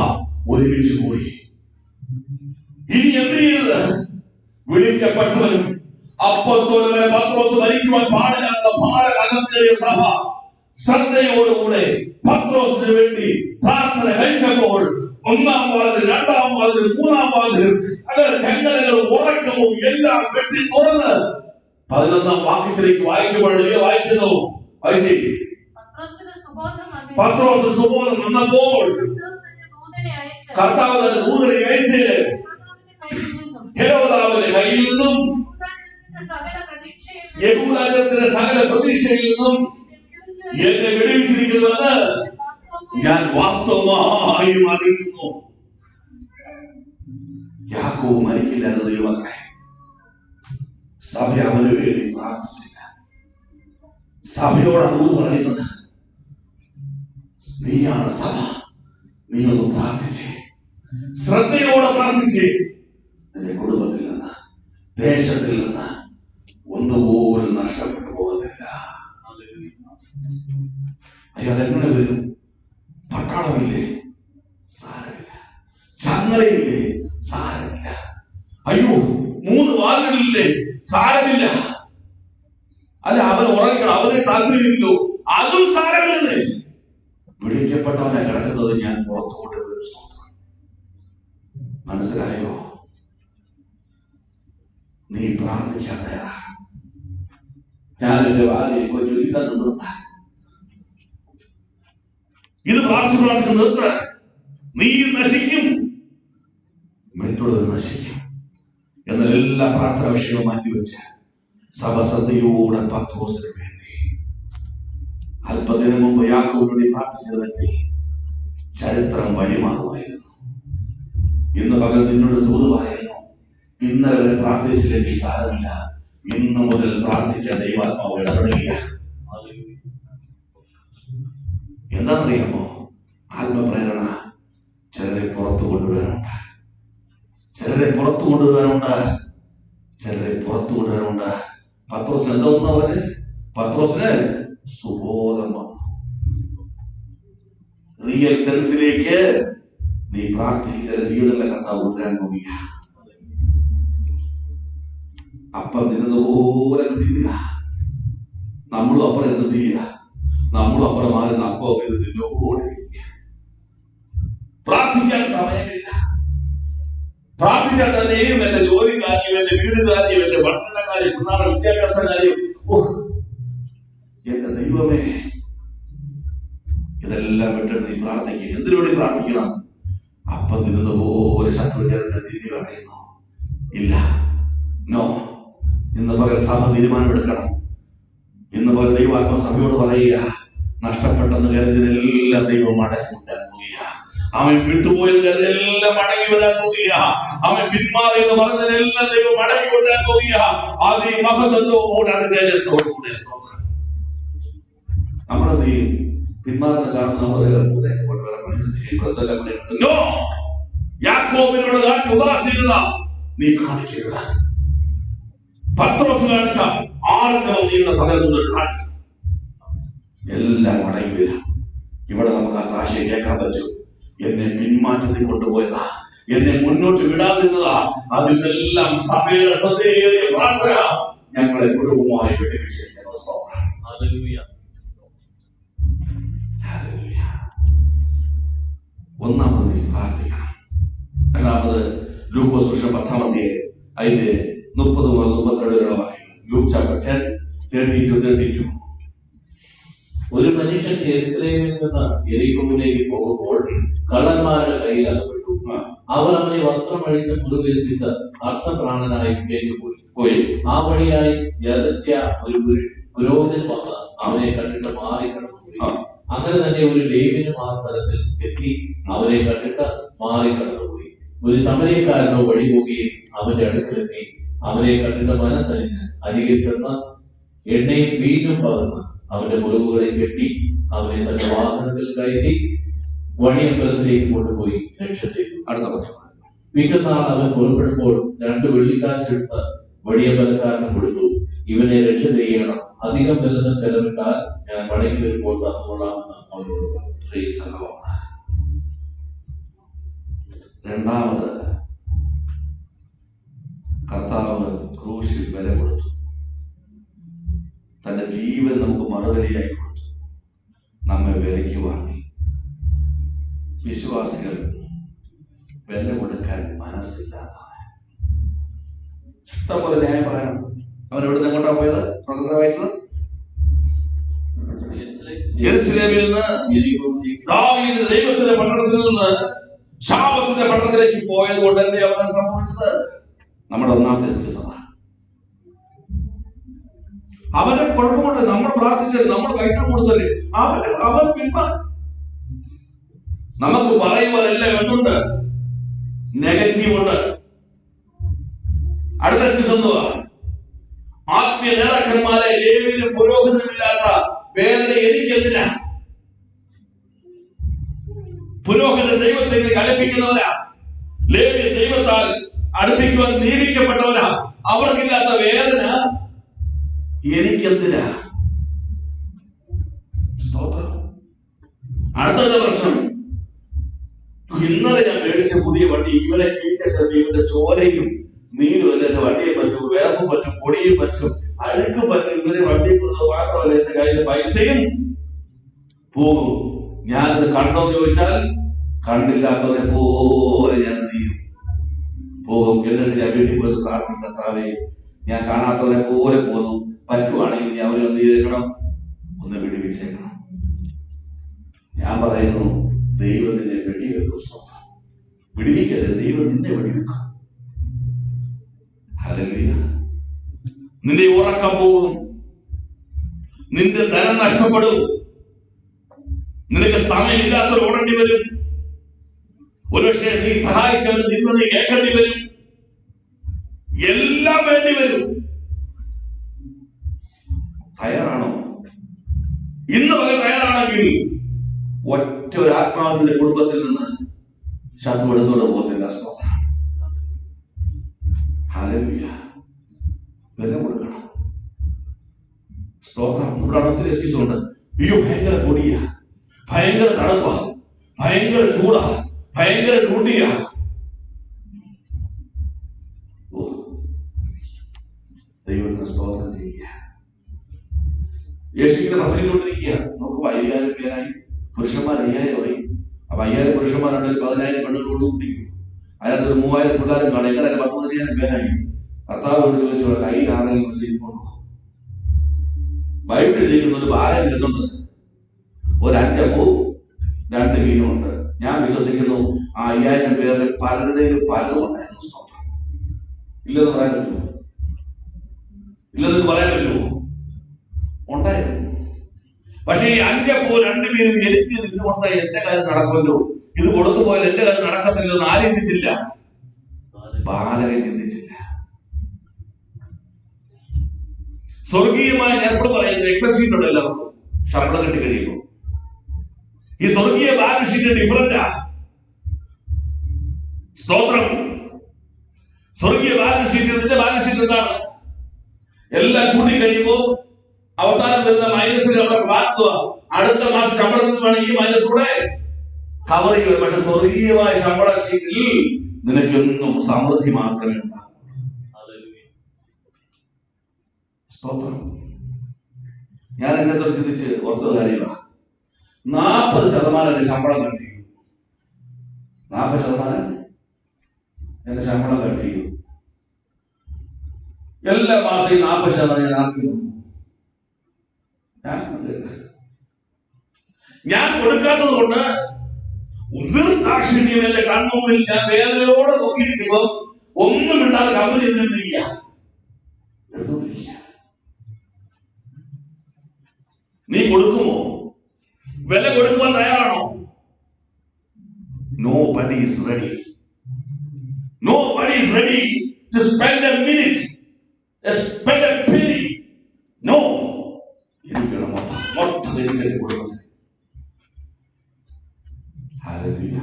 ഒരുമിച്ച് കൂടി. ഇനി എന്ത് ചെയ്തത്? വിളിക്കപ്പെട്ടവനും അപ്പോസ്തലനായ പത്രോസ് മരിക്കുവാൻ പാടില്ലാത്ത ഭാരകേറിയ സഭ ശ്രദ്ധയോടുകൂടെ പത്രോസിന് വേണ്ടി പ്രാർത്ഥന കഴിച്ചപ്പോൾ 1-ാം വാതിലും 2-ാം വാതിലും 3-ാം വാതിലും സകല ചങ്ങലകളും ഉറക്കവും എല്ലാം വെട്ടി തുറന്ന് 11-ാം വാക്യത്തിലേക്ക് വായിക്കുന്നു. പത്രോസിന് സുബോധം വന്നപ്പോൾ കർത്താവ് തന്റെ ദൂതനെ അയച്ച് ഹെരോദാവിന്റെ കയ്യിൽ നിന്നും യഹൂദന്റെ സകല പ്രതീക്ഷയിൽ നിന്നും എന്നെ വിടുവിച്ചിരിക്കുന്നുവെന്ന് ഞാൻ വാസ്തവമായും അറിയുന്നു. യാക്കോബ് മരിക്കില്ലായിരുന്നു. ദൈവമക്കളെ, സഭ അവന് വേണ്ടി പ്രാർത്ഥിച്ചില്ല. സഭയോട് ദൂത് പറയുന്നത്, നീയാണ് സഭ, നീ ഒന്ന് പ്രാർത്ഥിച്ചേ, ശ്രദ്ധയോടെ പ്രാർത്ഥിച്ചേ. നിന്റെ കുടുംബത്തിൽ നിന്ന്, ദേശത്തിൽ നിന്ന് ഒന്നുപോലും നഷ്ടപ്പെട്ടു പോകത്തില്ല. അയ്യോ, അതെങ്ങനെ വരും? പട്ടാളമില്ലേ? സാരമില്ല. ചങ്ങലയില്ലേ? സാരമില്ല. അയ്യോ, 3 വാതിലില്ലേ? സാരമില്ല. അല്ല, അവൻ ഉറങ്ങണം, അവനെ താല്പര്യമില്ലോ, അതും സാരമില്ലെന്ന്. വിളിക്കപ്പെട്ടവനെ കിടക്കുന്നത് ഞാൻ പുറത്തു കൊണ്ടുവരും. മനസ്സിലായോ? നീ പ്രാർത്ഥിക്കാൻ തയ്യാറാണ്. ഞാൻ എന്റെ ഭാര്യയെ കൊച്ചു നിർത്താൻ, ഇത് പ്രാർത്ഥിച്ച് നിർത്ത. നീ നശിക്കും, മറ്റുള്ളവർ നശിക്കും. എന്നാൽ എല്ലാ പ്രാർത്ഥന വിഷയവും മാറ്റിവെച്ച് സഭ ശ്രദ്ധയോടെ പത്രോസിന് വേണ്ടി അല്പദിനം മുമ്പ് യാക്കോബിന് വേണ്ടി പ്രാർത്ഥിച്ചതെങ്കിൽ ചരിത്രം വഴിമാറുമായിരുന്നു. ഇന്ന് പകൽ നിന്നോട് ദൂത് പറയുന്നു, ഇന്നലെ വരെ പ്രാർത്ഥിച്ചില്ലെങ്കിൽ സാരമില്ല, ഇന്നു മുതൽ പ്രാർത്ഥിക്കാൻ ദൈവാത്മാവ് ഇടപെടുകയാണ്. എന്താണെന്നറിയാമോ? ആത്മപ്രേരണ ചിലരെ പുറത്തു കൊണ്ടുവരാനുണ്ട്, ചിലരെ പുറത്തു കൊണ്ടുവരാനുണ്ട്. പത്രോസിന് എന്താ ഒന്നാ പറഞ്ഞത്? പത്രോസിന് സുബോധം വന്നു. റിയൽ സെൻസിലേക്ക് നീ പ്രാർത്ഥിക്കുന്ന ജീവിതത്തിലെ കർത്താവ് കൊണ്ടുവരാൻ പോവുക. അപ്പം തിന്നതുപോലെ തിന്നുക. നമ്മളും അപ്പുറം എന്ത് ചെയ്യുക? നമ്മളും അപ്പുറം മാറുന്ന അപ്പം തിന്നോടിരിക്കുക. പ്രാർത്ഥിക്കാൻ സമയമില്ല. പ്രാർത്ഥിച്ചാൽ തന്നെയും എന്റെ ജോലി കാര്യം, എന്റെ വീട് കാര്യം, എന്റെ പഠന കാര്യം, പിള്ളേരുടെ വിദ്യാഭ്യാസ കാര്യം, എന്റെ ദൈവമേ, ഇതെല്ലാം വിട്ടിട്ട് നീ പ്രാർത്ഥിക്കുക. എന്തിനു വേണ്ടി പ്രാർത്ഥിക്കണം? അപ്പം തിന്നതുപോലെ ശത്രുജനത്തെ തിരിഞ്ഞു കളയുന്നു. ഇല്ല, നോ. ഇന്ന് പകൽ സഭ തീരുമാനമെടുക്കണം. ഇന്ന് പകൽ ദൈവാത്മ സഭയോട് പറയുക, നഷ്ടപ്പെട്ടെന്ന് കരുതിനെല്ലാം ദൈവം മടക്കി കൊണ്ടുപോവുക. അവൻ വിട്ടുപോയത് കരുതെല്ലാം മടങ്ങി വരാൻ പോകുക. അവൻ പിന്മാറി എന്ന് പറഞ്ഞതെല്ലാം ദൈവം മടങ്ങി കൊണ്ടാൻ പോകുക. അത് ഈ മഹത്വത്തോടെ അത് തേജസ്സോടുകൂടെ. നമ്മളെന്ത് ചെയ്യും? പിന്മാറുന്ന കാണുന്ന യാക്കോബിനോട് കാണിച്ച ഉദാസീനത നീ കാണിക്കരുത്. പത്രോസ് കാണിച്ച ആർജവം നീയുടെ തകർന്നത് കാണിക്കണം. എല്ലാം മടങ്ങി വരാം. ഇവിടെ നമുക്ക് ആ സാക്ഷ്യം കേൾക്കാൻ പറ്റും. എന്നെ പിന്മാറ്റത്തിൽ കൊണ്ടുപോയതാ, എന്നെ മുന്നോട്ട് വിടാതിരുന്നതാ. അതിൽ നിന്നെല്ലാം സഭയുടെ ശ്രദ്ധയേറിയ പ്രാർത്ഥന ഞങ്ങളെ കുടുംബമായി വെടിവെച്ചിരിക്കുന്നു. ഒന്നാമത് നീ പ്രാർത്ഥിക്കണം. രണ്ടാമത് ലൂക്കോസ് സുവിശേഷം 10-ാം അധ്യായം അതിന്റെ 30 മുതൽ 32 വാക്യങ്ങൾ. Luke chapter 10:30-32. ഒരു മനുഷ്യൻ യെരൂശലേമിൽ നിന്ന് യെരിക്കോവിലേക്ക് പോകുമ്പോൾ കള്ളന്മാരുടെ കയ്യിൽ അകപ്പെട്ടു. അവർ അവനെ വസ്ത്രം അഴിച്ച് മുറിവേൽപ്പിച്ച് അർത്ഥപ്രാണനായി പോയി. ആ വഴിയായി യദർച്ഛയാ ഒരു പുരോഹിതൻ വന്ന് അവനെ കണ്ടിട്ട് മാറി കടന്നുപോയി. അങ്ങനെ തന്നെ ഒരു ലേവ്യനും ആ സ്ഥലത്തിൽ എത്തി അവനെ കണ്ടിട്ട് മാറി കടന്നുപോയി. ഒരു ശമര്യക്കാരനോ വഴി പോകുകയും അവന്റെ അടുക്കലെത്തി അവനെ കണ്ടിട്ട് മനസ്സലിഞ്ഞ് അരികെ ചെന്ന് എണ്ണയും വീഞ്ഞും പകർന്ന് അവന്റെ മുറിവുകളെ കെട്ടി അവനെ തന്റെ വാഹനത്തിൽ കയറ്റി വഴിയമ്പലത്തിലേക്ക് കൊണ്ടുപോയി രക്ഷ ചെയ്തു. പിറ്റന്നാൾ അവൻ പുറപ്പെടുമ്പോൾ 2 വെള്ളിക്കാശ് എടുത്ത് വഴിയമ്പലക്കാരന് കൊടുത്തു. ഇവനെ രക്ഷ ചെയ്യണം, അധികം വല്ലതും ചെലവിട്ടാൽ ഞാൻ മടങ്ങി വരുമ്പോൾ തന്നുകൊള്ളാമെന്ന് അവനോട് പറഞ്ഞു. രണ്ടാമത് കർത്താവ് ക്രൂശിൽ വില കൊടുത്തു. തന്റെ ജീവൻ നമുക്ക് മറുവിലയായി കൊടുത്തു. നമ്മെ വിലയ്ക്ക് വാങ്ങി. വിശ്വാസികൾ വില കൊടുക്കാൻ മനസ്സില്ലാത്തവൻ. ഇഷ്ടംപോലെ ന്യായം പറയാനുണ്ട്. അവൻ എവിടെ നിന്ന് എങ്ങോട്ടാ പോയത്? വായിച്ചത് യെരൂശലേമിൽ നിന്ന് ദാവീദ് ദൈവത്തിന്റെ പട്ടണത്തിൽ നിന്ന് ശാപത്തിന്റെ പട്ടണത്തിലേക്ക് പോയത് കൊണ്ട് തന്നെ അവനെ സംഭവിച്ചത് നമ്മുടെ ഒന്നാമത്തെ സഭ. അവന്റെ കുഴപ്പമുണ്ട്. നമ്മൾ പ്രാർത്ഥിച്ചത്, നമ്മൾ കൈട്ടം കൊടുത്തല്ലേ, അവൻ നമുക്ക് പറയുവാനെല്ലാം എന്തുണ്ട്? നെഗറ്റീവ് ഉണ്ട്. അടുത്ത എന്തുവാ? ആത്മീയ നേതാക്കന്മാരെ ലേവ്യനും പുരോഹിതനുമില്ലാത്ത വേദന എനിക്കെന്തിനാ? പുരോഹിതൻ ദൈവത്തെ കലപ്പിക്കുന്നവരാ, ലേവ്യൻ ദൈവത്താൽ അടുപ്പിക്കുവാൻ നിയമിക്കപ്പെട്ടവരാ. അവർക്കില്ലാത്ത വേദന എനിക്കെന്തിനാ? അടുത്ത പ്രശ്നം, ഇന്നലെ ഞാൻ മേടിച്ച പുതിയ വണ്ടി ഇവനെ കീഴിൽ ഇവന്റെ ചോരയും നീരും അല്ല എന്റെ വണ്ടിയെ പറ്റും, വേർപ്പും പറ്റും, പൊടിയും പറ്റും, അഴുക്കും പറ്റും. ഇവരെ വണ്ടി കൊടുത്തത് മാത്രമല്ല എന്റെ കയ്യിൽ പൈസയും പോകും. ഞാനത് കണ്ടോന്ന് ചോദിച്ചാൽ കണ്ടില്ലാത്തവരെ പോലെ ഞാൻ എന്ത് ചെയ്യും? പോകും. എന്നിട്ട് ഞാൻ വീട്ടിൽ പോയി പ്രാർത്ഥിക്കും, കർത്താവേ ഞാൻ കാണാത്തവരെ പോലെ പോന്നു, പറ്റുവാണെങ്കിൽ നീ അവരെ ഒന്ന് ചെയ്തേക്കണം, ഒന്ന് വെടിവെച്ചേക്കണം. ഞാൻ പറയുന്നു, ദൈവം നിന്നെ വെടിവെക്കും. വെടിവെക്കരുത്, ദൈവം നിന്നെ വെടിവെക്കും. ഹല്ലേലൂയ. നിന്റെ ഉറക്കം പോകും, നിന്റെ ധനം നഷ്ടപ്പെടും, നിനക്ക് സമയമില്ലാത്തവർ ഓടേണ്ടി വരും, ഒരുപക്ഷെ നീ സഹായിച്ചവർ നിന്ന് നീ കേൾക്കേണ്ടി വരും, എല്ലാം വേണ്ടി വരും. തയ്യാറാണോ? ഇന്ന് പകൽ തയ്യാറാണെങ്കിൽ ഒറ്റ ഒരു ആത്മാവിന്റെ കുടുംബത്തിൽ നിന്ന് ശത്രു എടുത്തോണ്ട് പോകത്തില്ല. ഹല്ലേലൂയ. വില കൊടുക്കണം. സ്തോത്രം. ഇവിടെ ഒത്തിരി എക്സ്ക്യൂസ് ഉണ്ട്. അയ്യോ ഭയങ്കര പൊടിയാ, ഭയങ്കര തണുപ്പാ, ഭയങ്കര ചൂടാ, ഭയങ്കര ഡ്യൂട്ടിയാ. ദൈവത്തിന് സ്തോത്രം ചെയ്യുക. യേശുവിനെ പ്രസംഗിച്ചുകൊണ്ടിരിക്കുക. നോക്കുമ്പോ 5000 പേരായി, പുരുഷന്മാർ 5000 അപ്പൊ 5000 പുരുഷന്മാരുണ്ടെങ്കിൽ 10000 പെണ്ണുകൾ കൊണ്ടുകൂട്ടിക്കും. അതിനകത്തൊരു 3000 പിള്ളേരും കാണും. എങ്ങനെ 10,000 പേരായി? കർത്താവോട് ചോദിച്ചോളൂ, കയ്യിൽ ആരെങ്കിലും എഴുതിക്കൊണ്ടോ? ബൈബിളിൽ എഴുതിയിരിക്കുന്ന ഒരു ഭാരം ഇരുന്നുണ്ട്, ഒരു 5 അപ്പവും 2 മീനും ഉണ്ട്. ഞാൻ വിശ്വസിക്കുന്നു ആ 5000 പേരിൽ പലരുടെയും പലതും ഉണ്ടായിരുന്നു. സ്തോത്രം. ഇല്ലെന്ന് പറയാൻ പറ്റുമോ? ഇല്ലെന്ന് പറയാൻ പറ്റുമോ? ഉണ്ടായിരുന്നു. പക്ഷെ ഈ 5 അപ്പവും 2 മീനും എനിക്ക് ഇതുകൊണ്ട് എന്റെ കാര്യം നടക്കുമല്ലോ ഇത് കൊടുത്തു പോയാൽ എന്റെ കാര്യം നടക്കത്തില്ലെന്ന് ആരും ചിന്തിച്ചില്ല, ബാലകൻ ചിന്തിച്ചില്ല. സ്വർഗീയമായ ഞാൻ എപ്പോഴും പറയുന്നത് എക്സൽ ഷീറ്റ് ഉണ്ട് എല്ലാവർക്കും ശമ്പളം കിട്ടി കഴിയുമ്പോൾ. ഈ സ്വർഗീയ ബാലൻസ് ഷീറ്റ് ഡിഫറന്റാ. സ്തോത്രം. സ്വർഗീയ ബാലൻസ് ഷീറ്റ്, നിന്റെ ബാലൻസ് ഷീറ്റ് എന്താണ്? എല്ലാം കൂട്ടി കഴിയുമ്പോ അവസാനം വരുന്ന മൈനസിൽ അവിടെ മാറ്റുക. അടുത്ത മാസം ശമ്പളത്തിൽ വേണം ഈ മൈനസ് കൂടെ കവർ ചെയ്യുക. പക്ഷെ സ്വർഗീയമായ ശമ്പള ഷീറ്റിൽ നിനക്കൊന്നും സമൃദ്ധി മാത്രമേ ഉണ്ടാകൂ. സ്തോത്രം. ഞാൻ എന്നെ തൊട്ട് ചിന്തിച്ച് ഓർത്ത കാര്യമാണ്, 40% എന്റെ ശമ്പളം കട്ട് ചെയ്തു. 40% എന്റെ ശമ്പളം കട്ട് ചെയ്തു. എല്ലാ മാസവും 40% ഞാൻ ആക്കി കൊടുക്കും. ഞാൻ കൊടുക്കാത്തത് കൊണ്ട് നിർദാക്ഷിണ്യം എന്റെ കൺമുമ്പിൽ ഞാൻ വേദനയോടെ നോക്കിയിരിക്കുമ്പോ ഒന്നും ഇണ്ടാതെ കമ്പനി എടുത്തോണ്ടിരിക്കുക. നീ കൊടുക്കുമോ? വില കൊടുക്കുവാൻ തയ്യാറാണോ? Nobody is ready. Nobody is ready to spend a minute, spend a penny. No. എനിക്കാണ് മൊത്തം എനിക്ക് കൊടുക്കുന്നത്. ഹല്ലേലൂയ.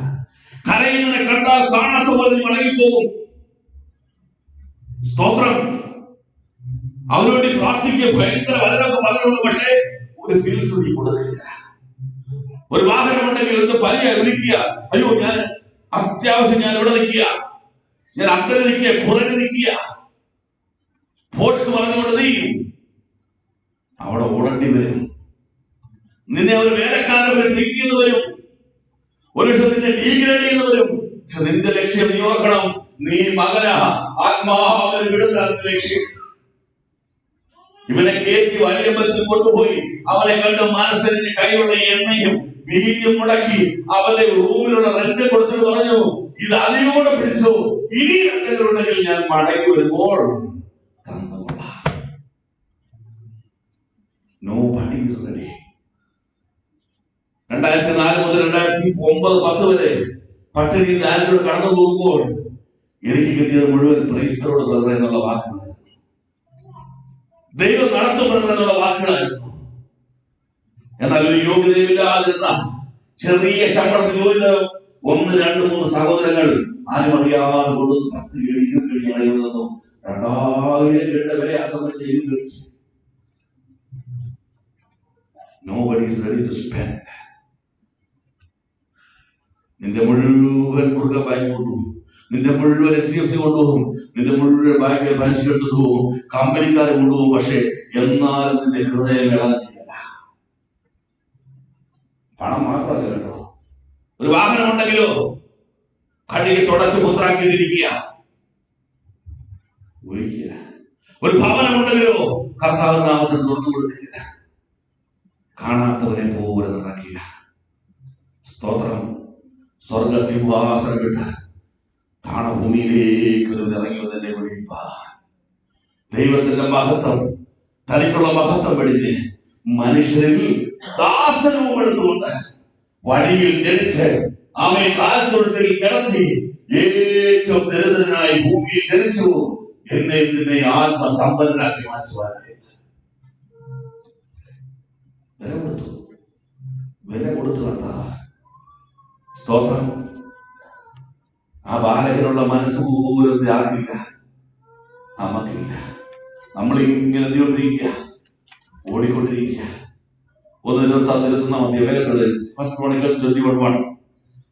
കരയുന്നതിനെ കണ്ടാൽ കാണാത്ത പോലെ നീ മടങ്ങിപ്പോകും. സ്തോത്രം. അവനുവേണ്ടി പ്രാർത്ഥിക്കുക, ഭയങ്കര വചനമൊക്കെ പറഞ്ഞുള്ളൂ, പക്ഷേ ഒരു ഫീൽസ് നീ കൊടുക്കില്ല. ഒരു വാഹനം ഉണ്ടെങ്കിൽ ഒന്ന് പലിയ വിളിക്കുക, അയ്യോ ഞാൻ അത്യാവശ്യം ഞാൻ ഇവിടെ നിൽക്കുക, ഞാൻ അക്കരെ നിൽക്കുക, പുറകെ നിൽക്കുക, പോസ്റ്റ് പറഞ്ഞുകൊണ്ട് നീ അവിടെ ഓടേണ്ടി വരും. നിന്നെ അവർ വേലക്കാരനെ ട്രീറ്റ് ചെയ്ത് വരും, ഒരു പക്ഷെ നിന്നെ ഡീഗ്രേഡ് ചെയ്ത് വരും. പക്ഷെ നിന്റെ ലക്ഷ്യം നീ ഓർക്കണം, നീ മകന ആത്മാവിനെ വിടുന്ന ലക്ഷ്യം. ഇവനെ കയറ്റി വലിയമ്പലത്തിൽ കൊണ്ടുപോയി അവനെ കണ്ട് മനസ്സരിഞ്ഞ് കൈയുള്ള എണ്ണയും വീഞ്ഞും മുടക്കി അവന്റെ റൂമിലുള്ള റെന്റ് കൊടുത്തിട്ട് പറഞ്ഞു, ഇത് അതിയോടെ പിടിച്ചു, ഇനി എന്തെങ്കിലുണ്ടെങ്കിൽ ഞാൻ മടങ്ങി വരുമ്പോൾ തന്നുകൊള്ളാം. Nobody is ready. 2004 മുതൽ 2009-10 വരെ പട്ടിണി ഞാനിലൂടെ കടന്നു പോകുമ്പോൾ എനിക്ക് കിട്ടിയത് മുഴുവൻ പ്രൈസ്തലോട് ബ്രദർ എന്നുള്ള വാക്കുകളായിരുന്നു. ദൈവം നടത്തും ബ്രദർ എന്നുള്ള വാക്കുകളായിരുന്നു. എന്നാൽ ഒരു യോഗ്യതയില്ലാതിരുന്ന ചെറിയ ശമ്പളത്തിൽ ജോലി 1, 2, 3 സഹോദരങ്ങൾ ആരും അറിയാതെ കൊണ്ട് 10 കിളി 20 കിളി അളവിൽ നിന്നും 2000 കിളിയുടെ വരെ ആ സമയത്ത് എഴുതി കളിച്ചു. Nobody is ready to spend. നിന്റെ മുഴുവൻ മുറുകൻ ബാങ്ക് കൊണ്ടുപോകും, നിന്റെ മുഴുവൻ SCFC കൊണ്ടുപോകും, നിന്റെ മുഴുവൻ ബാങ്ക് പലിശ കൊണ്ടുപോകും, കമ്പനിക്കാരെ കൊണ്ടുപോകും. പക്ഷെ എന്നാലും നിന്റെ ഹൃദയം ഇളകില്ല. പണം മാത്രമല്ല കേട്ടോ, ഒരു വാഹനം ഉണ്ടെങ്കിലോ കഴുകി തുടച്ച് പുത്രാക്കിയിട്ടിരിക്കുക, ഒരു ഭവനം ഉണ്ടെങ്കിലോ കർത്താവ് നാമത്തിൽ തുറന്നു കൊടുക്കുക, കാണാത്തവരെ പോലെ നടക്കുക. സ്തോത്രം. സ്വർഗ സിംഹാസനം വിട്ട് താണഭൂമിയിലേക്ക് ഇറങ്ങി വന്നെ വിളിപ്പാൻ ദൈവത്തിന്റെ മഹത്വം, തനിക്കുള്ള മഹത്വം വെടിഞ്ഞ് മനുഷ്യരിൽ ദാസരൂപം എടുത്തുകൊണ്ട് വഴിയിൽ ജനിച്ച് അവൻ കാൽത്തൊഴുത്തിൽ കിടത്തി ഏറ്റവും ദരിദ്രനായി ഭൂമിയിൽ ജനിച്ചു എന്നെ നിന്നെ ആത്മസമ്പന്നനാക്കി മാറ്റുവാനായിട്ട് വില കൊടുത്തു കർത്താവ്. സ്തോത്രം. ആ ബാലകനുള്ള മനസ്സ് പോലും ആർക്കില്ല, നമുക്കില്ല. നമ്മളിങ്ങനെ എന്തുകൊണ്ടിരിക്കുക, ഓടിക്കൊണ്ടിരിക്കുക. 1:21 വേഗത്തിൽ 1 Chronicles 21:1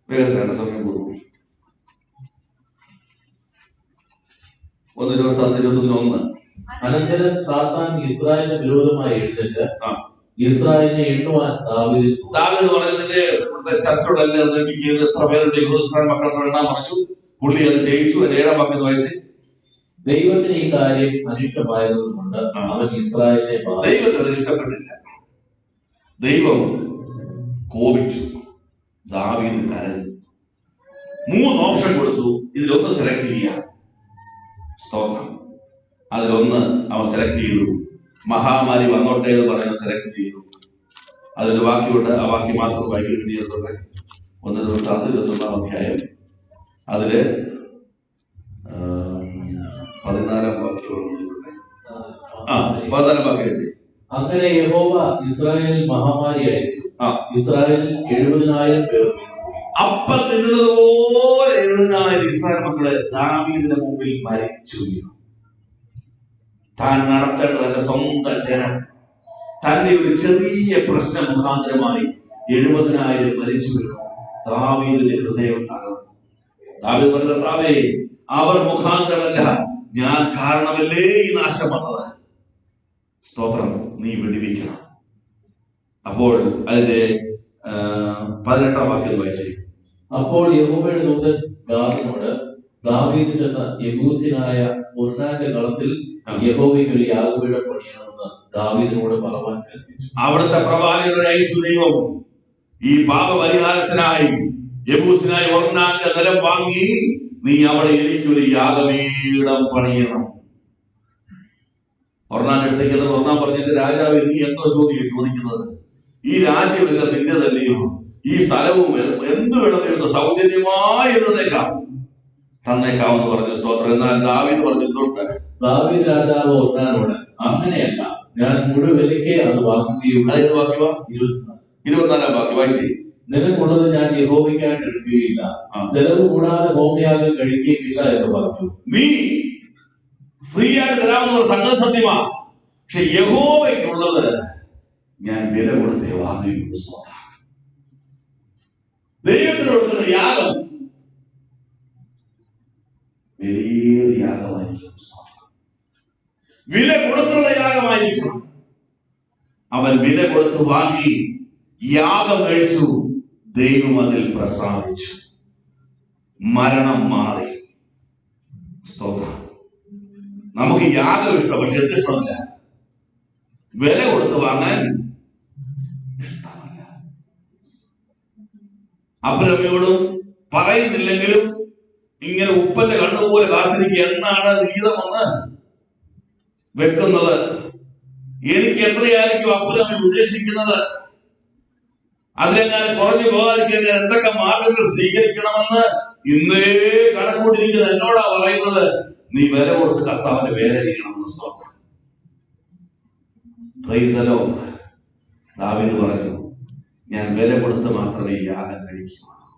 വേഗത്തിലാണ് സമയം പോകുന്നു. 1:21. അനന്തരം സാത്താൻ ഇസ്രായേലിന് വിരോധമായി എഴുന്നേറ്റ് ഇസ്രായേലിനെ എണ്ണുവാൻ ദാവീദ് പറയുന്നതിന്റെ ചർച്ചയോടെല്ലാം എത്ര പേരുടെ മക്കളെ എണ്ണാൻ പറഞ്ഞു. പുള്ളി അത് ജയിച്ചു. 7-ാം വാക്യം വായിച്ച്, ദൈവത്തിന് ഈ കാര്യം അനിഷ്ടമായതുകൊണ്ട് അവൻ ഇസ്രായേലിനെ ദൈവത്തിന് അത് ഇഷ്ടപ്പെട്ടില്ല. ദൈവം കോപിച്ചു, ദാവീദ് കരഞ്ഞു. 3 ഓപ്ഷൻ കൊടുത്തു, ഇതിലൊന്ന് സെലക്ട് ചെയ്യാം. സ്തോത്രം. അതിലൊന്ന് അവൻ സെലക്ട് ചെയ്തു. മഹാമാരി വന്നോട്ടെ എന്ന് പറഞ്ഞ് സെലക്ട് ചെയ്തു. അതിലൊരു വാക്യമുണ്ട്, ആ വാക്യം മാത്രം വായിക്കാൻ വേണ്ടിയിട്ടുള്ളത്. 1 ദിനവൃത്താന്തം 21-ാം അധ്യായം അതില് 14-ാം വാക്യമുണ്ട്. 14-ാം വാക്യം വെച്ച് അങ്ങനെ യഹോവ ഇസ്രായേലിൽ മഹാമാരി അയച്ചു. ആ. ഇസ്രായേലിൽ 70,000 പേർ അപ്പം നിന്നത് പോലെ 70,000 ഇസ്രായേൽ മക്കളെ ദാവീദിന്റെ മുമ്പിൽ മരിച്ചു വീണു. താൻ നടത്തേണ്ട തന്റെ സ്വന്തം ജനം തന്റെ ഒരു ചെറിയ പ്രശ്നം മുഖാന്തരമായി 70,000 മരിച്ചു വീണു. ദാവീദിന്റെ ഹൃദയം തകർന്നു. ദാവീദ് പറഞ്ഞ, കർത്താവേ, അവർ മുഖാന്തരമല്ല, ഞാൻ കാരണമല്ലേ ഈ നാശം വന്നത്. സ്തോത്രം, നീ വിടുവിക്കണം. അപ്പോൾ അതിന്റെ 18-ാം വാക്യം വായിച്ചു. അപ്പോൾ യഹോവയുടെ ദൂതൻ ഗാദിനോട്, ദാവീദ് ചെന്ന യെബൂസ്യനായ ഒർന്നാന്റെ കളത്തിൽ യഹോവയ്ക്ക് ഒരു യാഗപീഠം പണിയണമെന്ന് ദാവീദിനോട് പറവാൻ കൽപ്പിച്ചു. അവിടുത്തെ പ്രവാചകരെ അയച്ചു ദൈവം ഈ പാപപരിഹാരത്തിനായി യെബൂസ്യനായ ഒർന്നാന്റെ നിലം വാങ്ങി, നീ അവിടെ എനിക്കൊരു യാഗപീഠം പണിയണം. ഒർന്നാന്റെ അടുത്തേക്ക് ഒർന്നാൻ പറഞ്ഞിട്ട്, രാജാവ്, നീ എന്തോ ചോദിക്കുന്നത്? ഈ രാജ്യമല്ല നിന്റെതല്ലയോ? ഈ സ്ഥലവും എന്ത് വേണമെന്ന് സൗജന്യമായി തന്നേക്കാവെന്ന് പറഞ്ഞു. സ്തോത്രം. എന്നാൽ ദാവീദ് പറഞ്ഞിട്ടുണ്ട്, ദാവീദ് രാജാവ് ഒർന്നാനോട്, അങ്ങനെയല്ല, ഞാൻ മുഴുവലിക്ക് അത് വാങ്ങുകയുള്ളൂ. 24-ാം വാക്യം വായിച്ചേ. നിനക്കുള്ളത് ഞാൻ യഹോവയ്ക്കായിട്ട് എടുക്കുകയില്ല, ചെലവ് കൂടാതെ ഹോമയാഗം കഴിക്കുകയില്ല എന്ന് പറഞ്ഞു. നീ ഫ്രീ ആയിട്ട് തരാമെന്നുള്ള സംഗതി സത്യമാണ്. പക്ഷെ യഹോവയ്ക്കുള്ളത് ഞാൻ വില കൊടുത്തേ വാങ്ങുകയുള്ളൂ. സ്തോത്രം. ദൈവത്തിന് കൊടുക്കുന്ന യാഗം വലിയ യാഗമായിരിക്കും. വില കൊടുത്തുള്ള യാഗമായിരിക്കണം. അവൻ വില കൊടുത്ത് വാങ്ങി യാഗം കഴിച്ചു. ദൈവം അതിൽ പ്രസാദിച്ചു. മരണം മാറി. സ്തോത്രം. നമുക്ക് യാഗം ഇഷ്ടം, പക്ഷെ എന്ത് ഇഷ്ടമല്ല? വില കൊടുത്ത് വാങ്ങാൻ ഇഷ്ടമല്ല. അപ്പനമ്മയോടും പറയുന്നില്ലെങ്കിലും ഇങ്ങനെ ഉപ്പന്റെ കണ്ണുപോലെ കാത്തിരിക്കുക, എന്നാണ് ഗീതമെന്ന് വെക്കുന്നത്. എനിക്ക് എത്രയായിരിക്കും അപ്പനമ്മ ഉദ്ദേശിക്കുന്നത്? അതിലെങ്ങാനും കുറഞ്ഞു പോകാതിരിക്കാൻ ഞാൻ എന്തൊക്കെ മാർഗങ്ങൾ സ്വീകരിക്കണമെന്ന് ഇന്നേ കണക്കൂട്ടിരിക്കുന്ന എന്നോടാ പറയുന്നത്. നീ വില കൊടുത്ത് കർത്താവിന്റെ വേല ചെയ്യണമെന്ന്. സ്തോത്രം. Praise the Lord. ദാവീദ് പറഞ്ഞു, ഞാൻ വില കൊടുത്ത് മാത്രമേ യാഗം കഴിക്കുകയുള്ളൂ.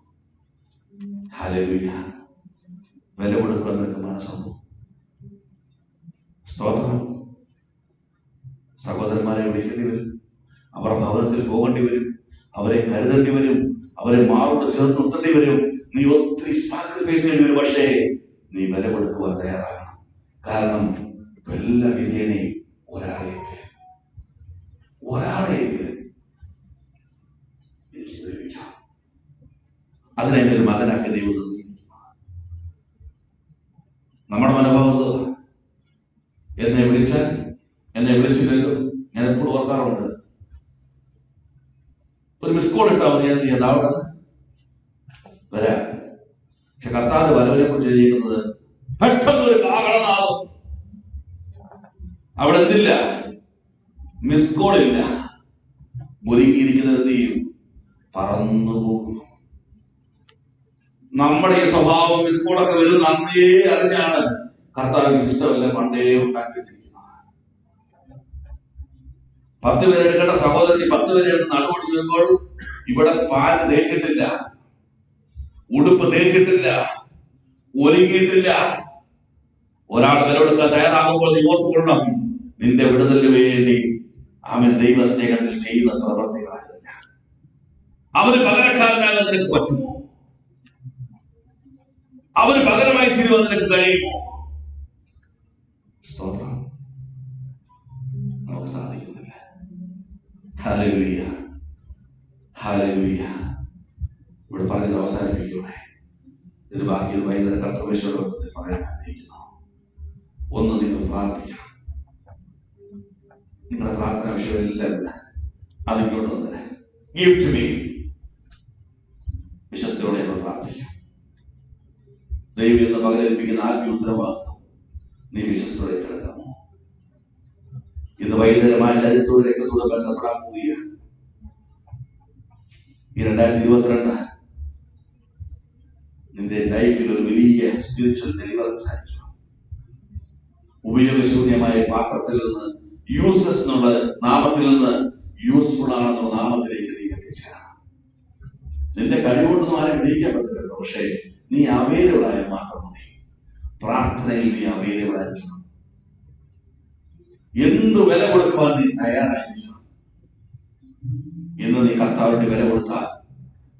ഹല്ലേലൂയ. വില കൊടുക്കാൻ നിനക്ക് മനസ്സുണ്ടോ? സ്തോത്രം. സഹോദരന്മാരെ വിളിക്കേണ്ടി വരും, അവർ ഭവനത്തിൽ പോകേണ്ടി വരും, അവരെ കരുതേണ്ടി വരും, അവരെ മാറോട് ചേർത്ത് നിർത്തേണ്ടി വരും. നീ ഒത്തിരി സാക്രിഫൈസ് ചെയ്യേണ്ടി വരും. പക്ഷേ നീ വില കൊടുക്കുവാൻ തയ്യാറാകണം. കാരണം എല്ലാ വിധേനയും ഒരാളെയെങ്കിലും എനിക്ക് വിടുവിക്കണം. അതിനെ എന്നെ ഒരു മകനാക്കി ദൈവം നിർത്തി. നമ്മുടെ മനോഭാവം എന്തോ? എന്നെ വിളിച്ചാൽ, എന്നെ വിളിച്ചില്ലല്ലോ. ഞാൻ എപ്പോഴും ഓർക്കാറുണ്ട്, ഒരു മിസ് കോൾ ഇട്ടാൽ മതി, ഞാൻ എന്ത് ചെയ്യാം? അവിടെ വരാം. പക്ഷെ കർത്താവിന്റെ വരവിനെ കുറിച്ച് എഴുതിയിരിക്കുന്നത് പെട്ടെന്ന് ഒരു കാഹളനാദം. അവിടെ എന്തില്ല? മിസ് കോൾ ഇല്ല. ഒരുങ്ങിയിരിക്കുന്നത് എന്ത് ചെയ്യും? പറന്നു പോകും. നമ്മുടെ ഈ സ്വഭാവം മിസ് കോളൊക്കെ വരും നന്നേ അറിഞ്ഞാണ് കർത്താവ് സിസ്റ്റം എല്ലാം പണ്ടേ ഉണ്ടാക്കി വെച്ചിരിക്കുന്നത്. 10 പേരെ എടുക്കേണ്ട സഹോദരൻ 10 പേരെ എടുത്ത് നടുവോട്ട് വരുമ്പോൾ ഇവിടെ പാല് തേച്ചിട്ടില്ല, ഉടുപ്പ് തേച്ചിട്ടില്ല, ഒരുങ്ങിയിട്ടില്ല. ഒരാൾ വിലവെടുക്കാൻ തയ്യാറാകുമ്പോൾ നീ ഓർത്തുകൊള്ളണം, നിന്റെ വിടുതലിന് വേണ്ടി അവൻ ദൈവസ്നേഹത്തിൽ ചെയ്യുന്ന പ്രവർത്തികളായില്ല. അവന് പകരക്കാരനാകാൻ നിനക്ക് പറ്റുമോ? അവന് പകരമായി തീരുവാൻ നിനക്ക് കഴിയുമോ? സ്തോത്രം. നമുക്ക് സാധിക്കുന്നില്ല. Hallelujah, hallelujah. ഇവിടെ പറഞ്ഞത് അവസാനിപ്പിക്കണേ. ഇതിന് ബാക്കി വൈകുന്നേരം കർത്തവേശ്വരോട് പറയാൻ ആഗ്രഹിക്കുന്നു. ഒന്ന്, നിങ്ങൾ പ്രാർത്ഥിക്കണം. നിങ്ങളുടെ പ്രാർത്ഥന വിഷയമെല്ലാം അതിങ്ങോട്ട് വന്നേ. Give to me. വിശ്വസ്തയോടെ ഞങ്ങൾ പ്രാർത്ഥിക്കാം. ദൈവം എന്ന് പകരേൽപ്പിക്കുന്ന ആത്മീയ ഉത്തരവാദിത്വം നീ വിശ്വസ്തയോടെ ഏറ്റെടുക്കാമോ? ഇന്ന് വൈകുന്നേരം ആ ശരീരത്തോട് രക്തത്തോട് ബന്ധപ്പെടാൻ പോവുകയാണ്. ഈ 2022 നിന്റെ ലൈഫിൽ ഒരു വലിയ സ്പിരിച്വൽ ഡെലിവറൻസ് ആയിരിക്കും. ഉപയോഗശൂന്യമായ പാത്രത്തിൽ നിന്ന് യൂസ്ലെസ് എന്നുള്ള നാമത്തിൽ നിന്ന് യൂസ്ഫുൾ ആണെന്നുള്ള നാമത്തിലേക്ക് നീ എത്തിച്ചേരണം. നിന്റെ കഴിവുകൊണ്ടൊന്നും ആരും വിളിക്കാൻ പറ്റില്ലല്ലോ. പക്ഷേ നീ അവൈലബിൾ ആയാൽ മാത്രം മതി. പ്രാർത്ഥനയിൽ നീ അവൈലബിൾ ആയിരിക്കണം. എന്ത് വില കൊടുക്കുവാൻ നീ തയ്യാറായിരിക്കണം. ഇന്ന് നീ കർത്താവിന്റെ വില കൊടുത്താൽ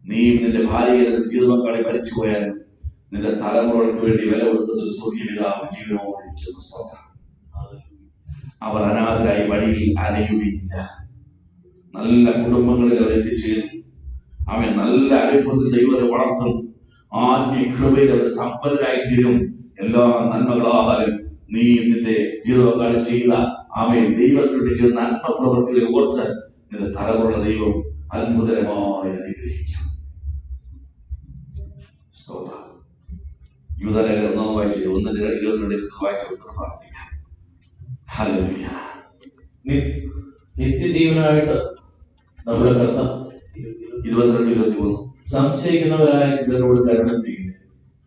നീയും നിന്റെ ഭാര്യയെ നിന്റെ ജീവിതപങ്കാളി മരിച്ചു പോയാലും നിന്റെ തലമുറകൾക്ക് വേണ്ടി വില കൊടുക്കുന്ന ഒരു സ്വർഗീയപിതാവ് ജീവനോടെ ഇരിക്കുന്നു. സ്തോത്രം. അവർ അനാഥരായി വഴിയിൽ അലയുകയില്ല. നല്ല കുടുംബങ്ങളിൽ അവർ എത്തിച്ചേരും. അവൻ നല്ല അനുഭവത്തിൽ ദൈവത്തെ വളർത്തും. ആത്മീയ കൃപയിൽ അവർ സമ്പന്നരായി തീരും. എല്ലാ നന്മകളാലും നീ നിന്റെ ജീവിതപങ്കാളി ചെയ്ത അവൻ ദൈവത്തിലൂടെ ചെയ്ത നന്മ പ്രവൃത്തികളെ ഓർത്ത് നിന്റെ തലമുറ ദൈവം അത്ഭുതകരമായി അനുഗ്രഹിക്കും. സ്തോത്രം. യൂദാലേഖനം 1 വായിച്ചു 1:22 വായിച്ചു പ്രാർത്ഥിക്കാം. ഹല്ലേലൂയ. നിത്യജീവനായിട്ട് നമ്മുടെ കർത്താവ് 22-23 സംശയിക്കുന്നവരായ ചിലരോട് കരുണ ചെയ്യുന്നു.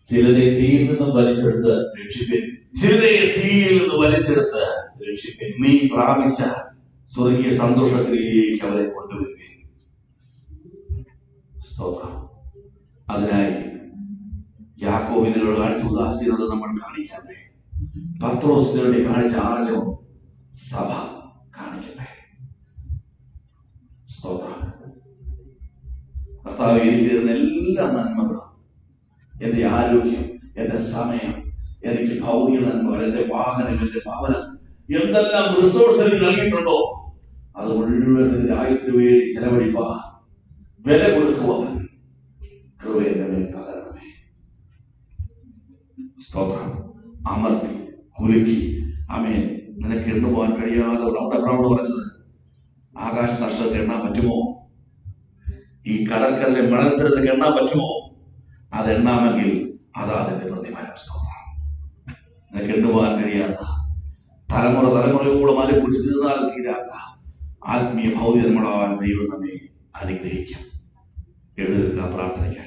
ചിലരെ തീയിൽ നിന്നും വലിച്ചെടുത്ത് രക്ഷിപ്പിൻ. ചിലരെ തീയിൽ നിന്ന് വലിച്ചെടുത്ത് രക്ഷിപ്പിൻ. നീ പ്രാപിച്ച സ്വർഗീയ സന്തോഷത്തിലേക്ക് അവരെ കൊണ്ടുവരുകയും. സ്തോത്രം. അതിനായി യാക്കോബിനോട് കാണിച്ച ഉദാസീനോട് നമ്മൾ കാണിക്കാതെ പത്രോസിനോട് കാണിച്ച ആർജവം സഭ കാണിക്കട്ടെ. സ്തോത്രം. കർത്താവ് എനിക്ക് തരുന്ന എല്ലാ നന്മകളും, എന്റെ ആരോഗ്യം, എന്റെ സമയം, എനിക്ക് ഭൗതിക നന്മകൾ, എന്റെ വാഹനം, എന്റെ ഭവനം, എന്തെല്ലാം റിസോഴ്സ് എനിക്ക് നൽകിയിട്ടുണ്ടോ അത് മുഴുവൻ നിന്റെ രാജ്യത്തിന് വേണ്ടി ചെലവഴിപ്പാ. വില കൊടുക്കുവാൻ കൃപ എന്റെ മേൽ പകരണമേ. സ്തോത്രം. അമർത്തി കുലുക്കി ആമേൻ. നിനക്ക് എണ്ണുപോകാൻ കഴിയാതെ റൗണ്ട് പറഞ്ഞത് ആകാശ നക്ഷത്രത്തെ എണ്ണാൻ പറ്റുമോ? ഈ കടൽക്കരയിലെ മണൽത്തരത്തിൽ എണ്ണാൻ പറ്റുമോ? അത് എണ്ണാമെങ്കിൽ അതാ അതിന്റെ പ്രതിഫലം. സ്തോത്രം. നിനക്ക് എണ്ണുപോകാൻ കഴിയാത്ത തലമുറയോളം അനുഭവിച്ച് തീർന്നാലും തീരാത്ത ആത്മീയ ഭൗതിക നമ്മളാൽ ദൈവം നമ്മെ അനുഗ്രഹിക്കും. എഴുന്നേൽക്കുക, പ്രാർത്ഥനയ്ക്ക്.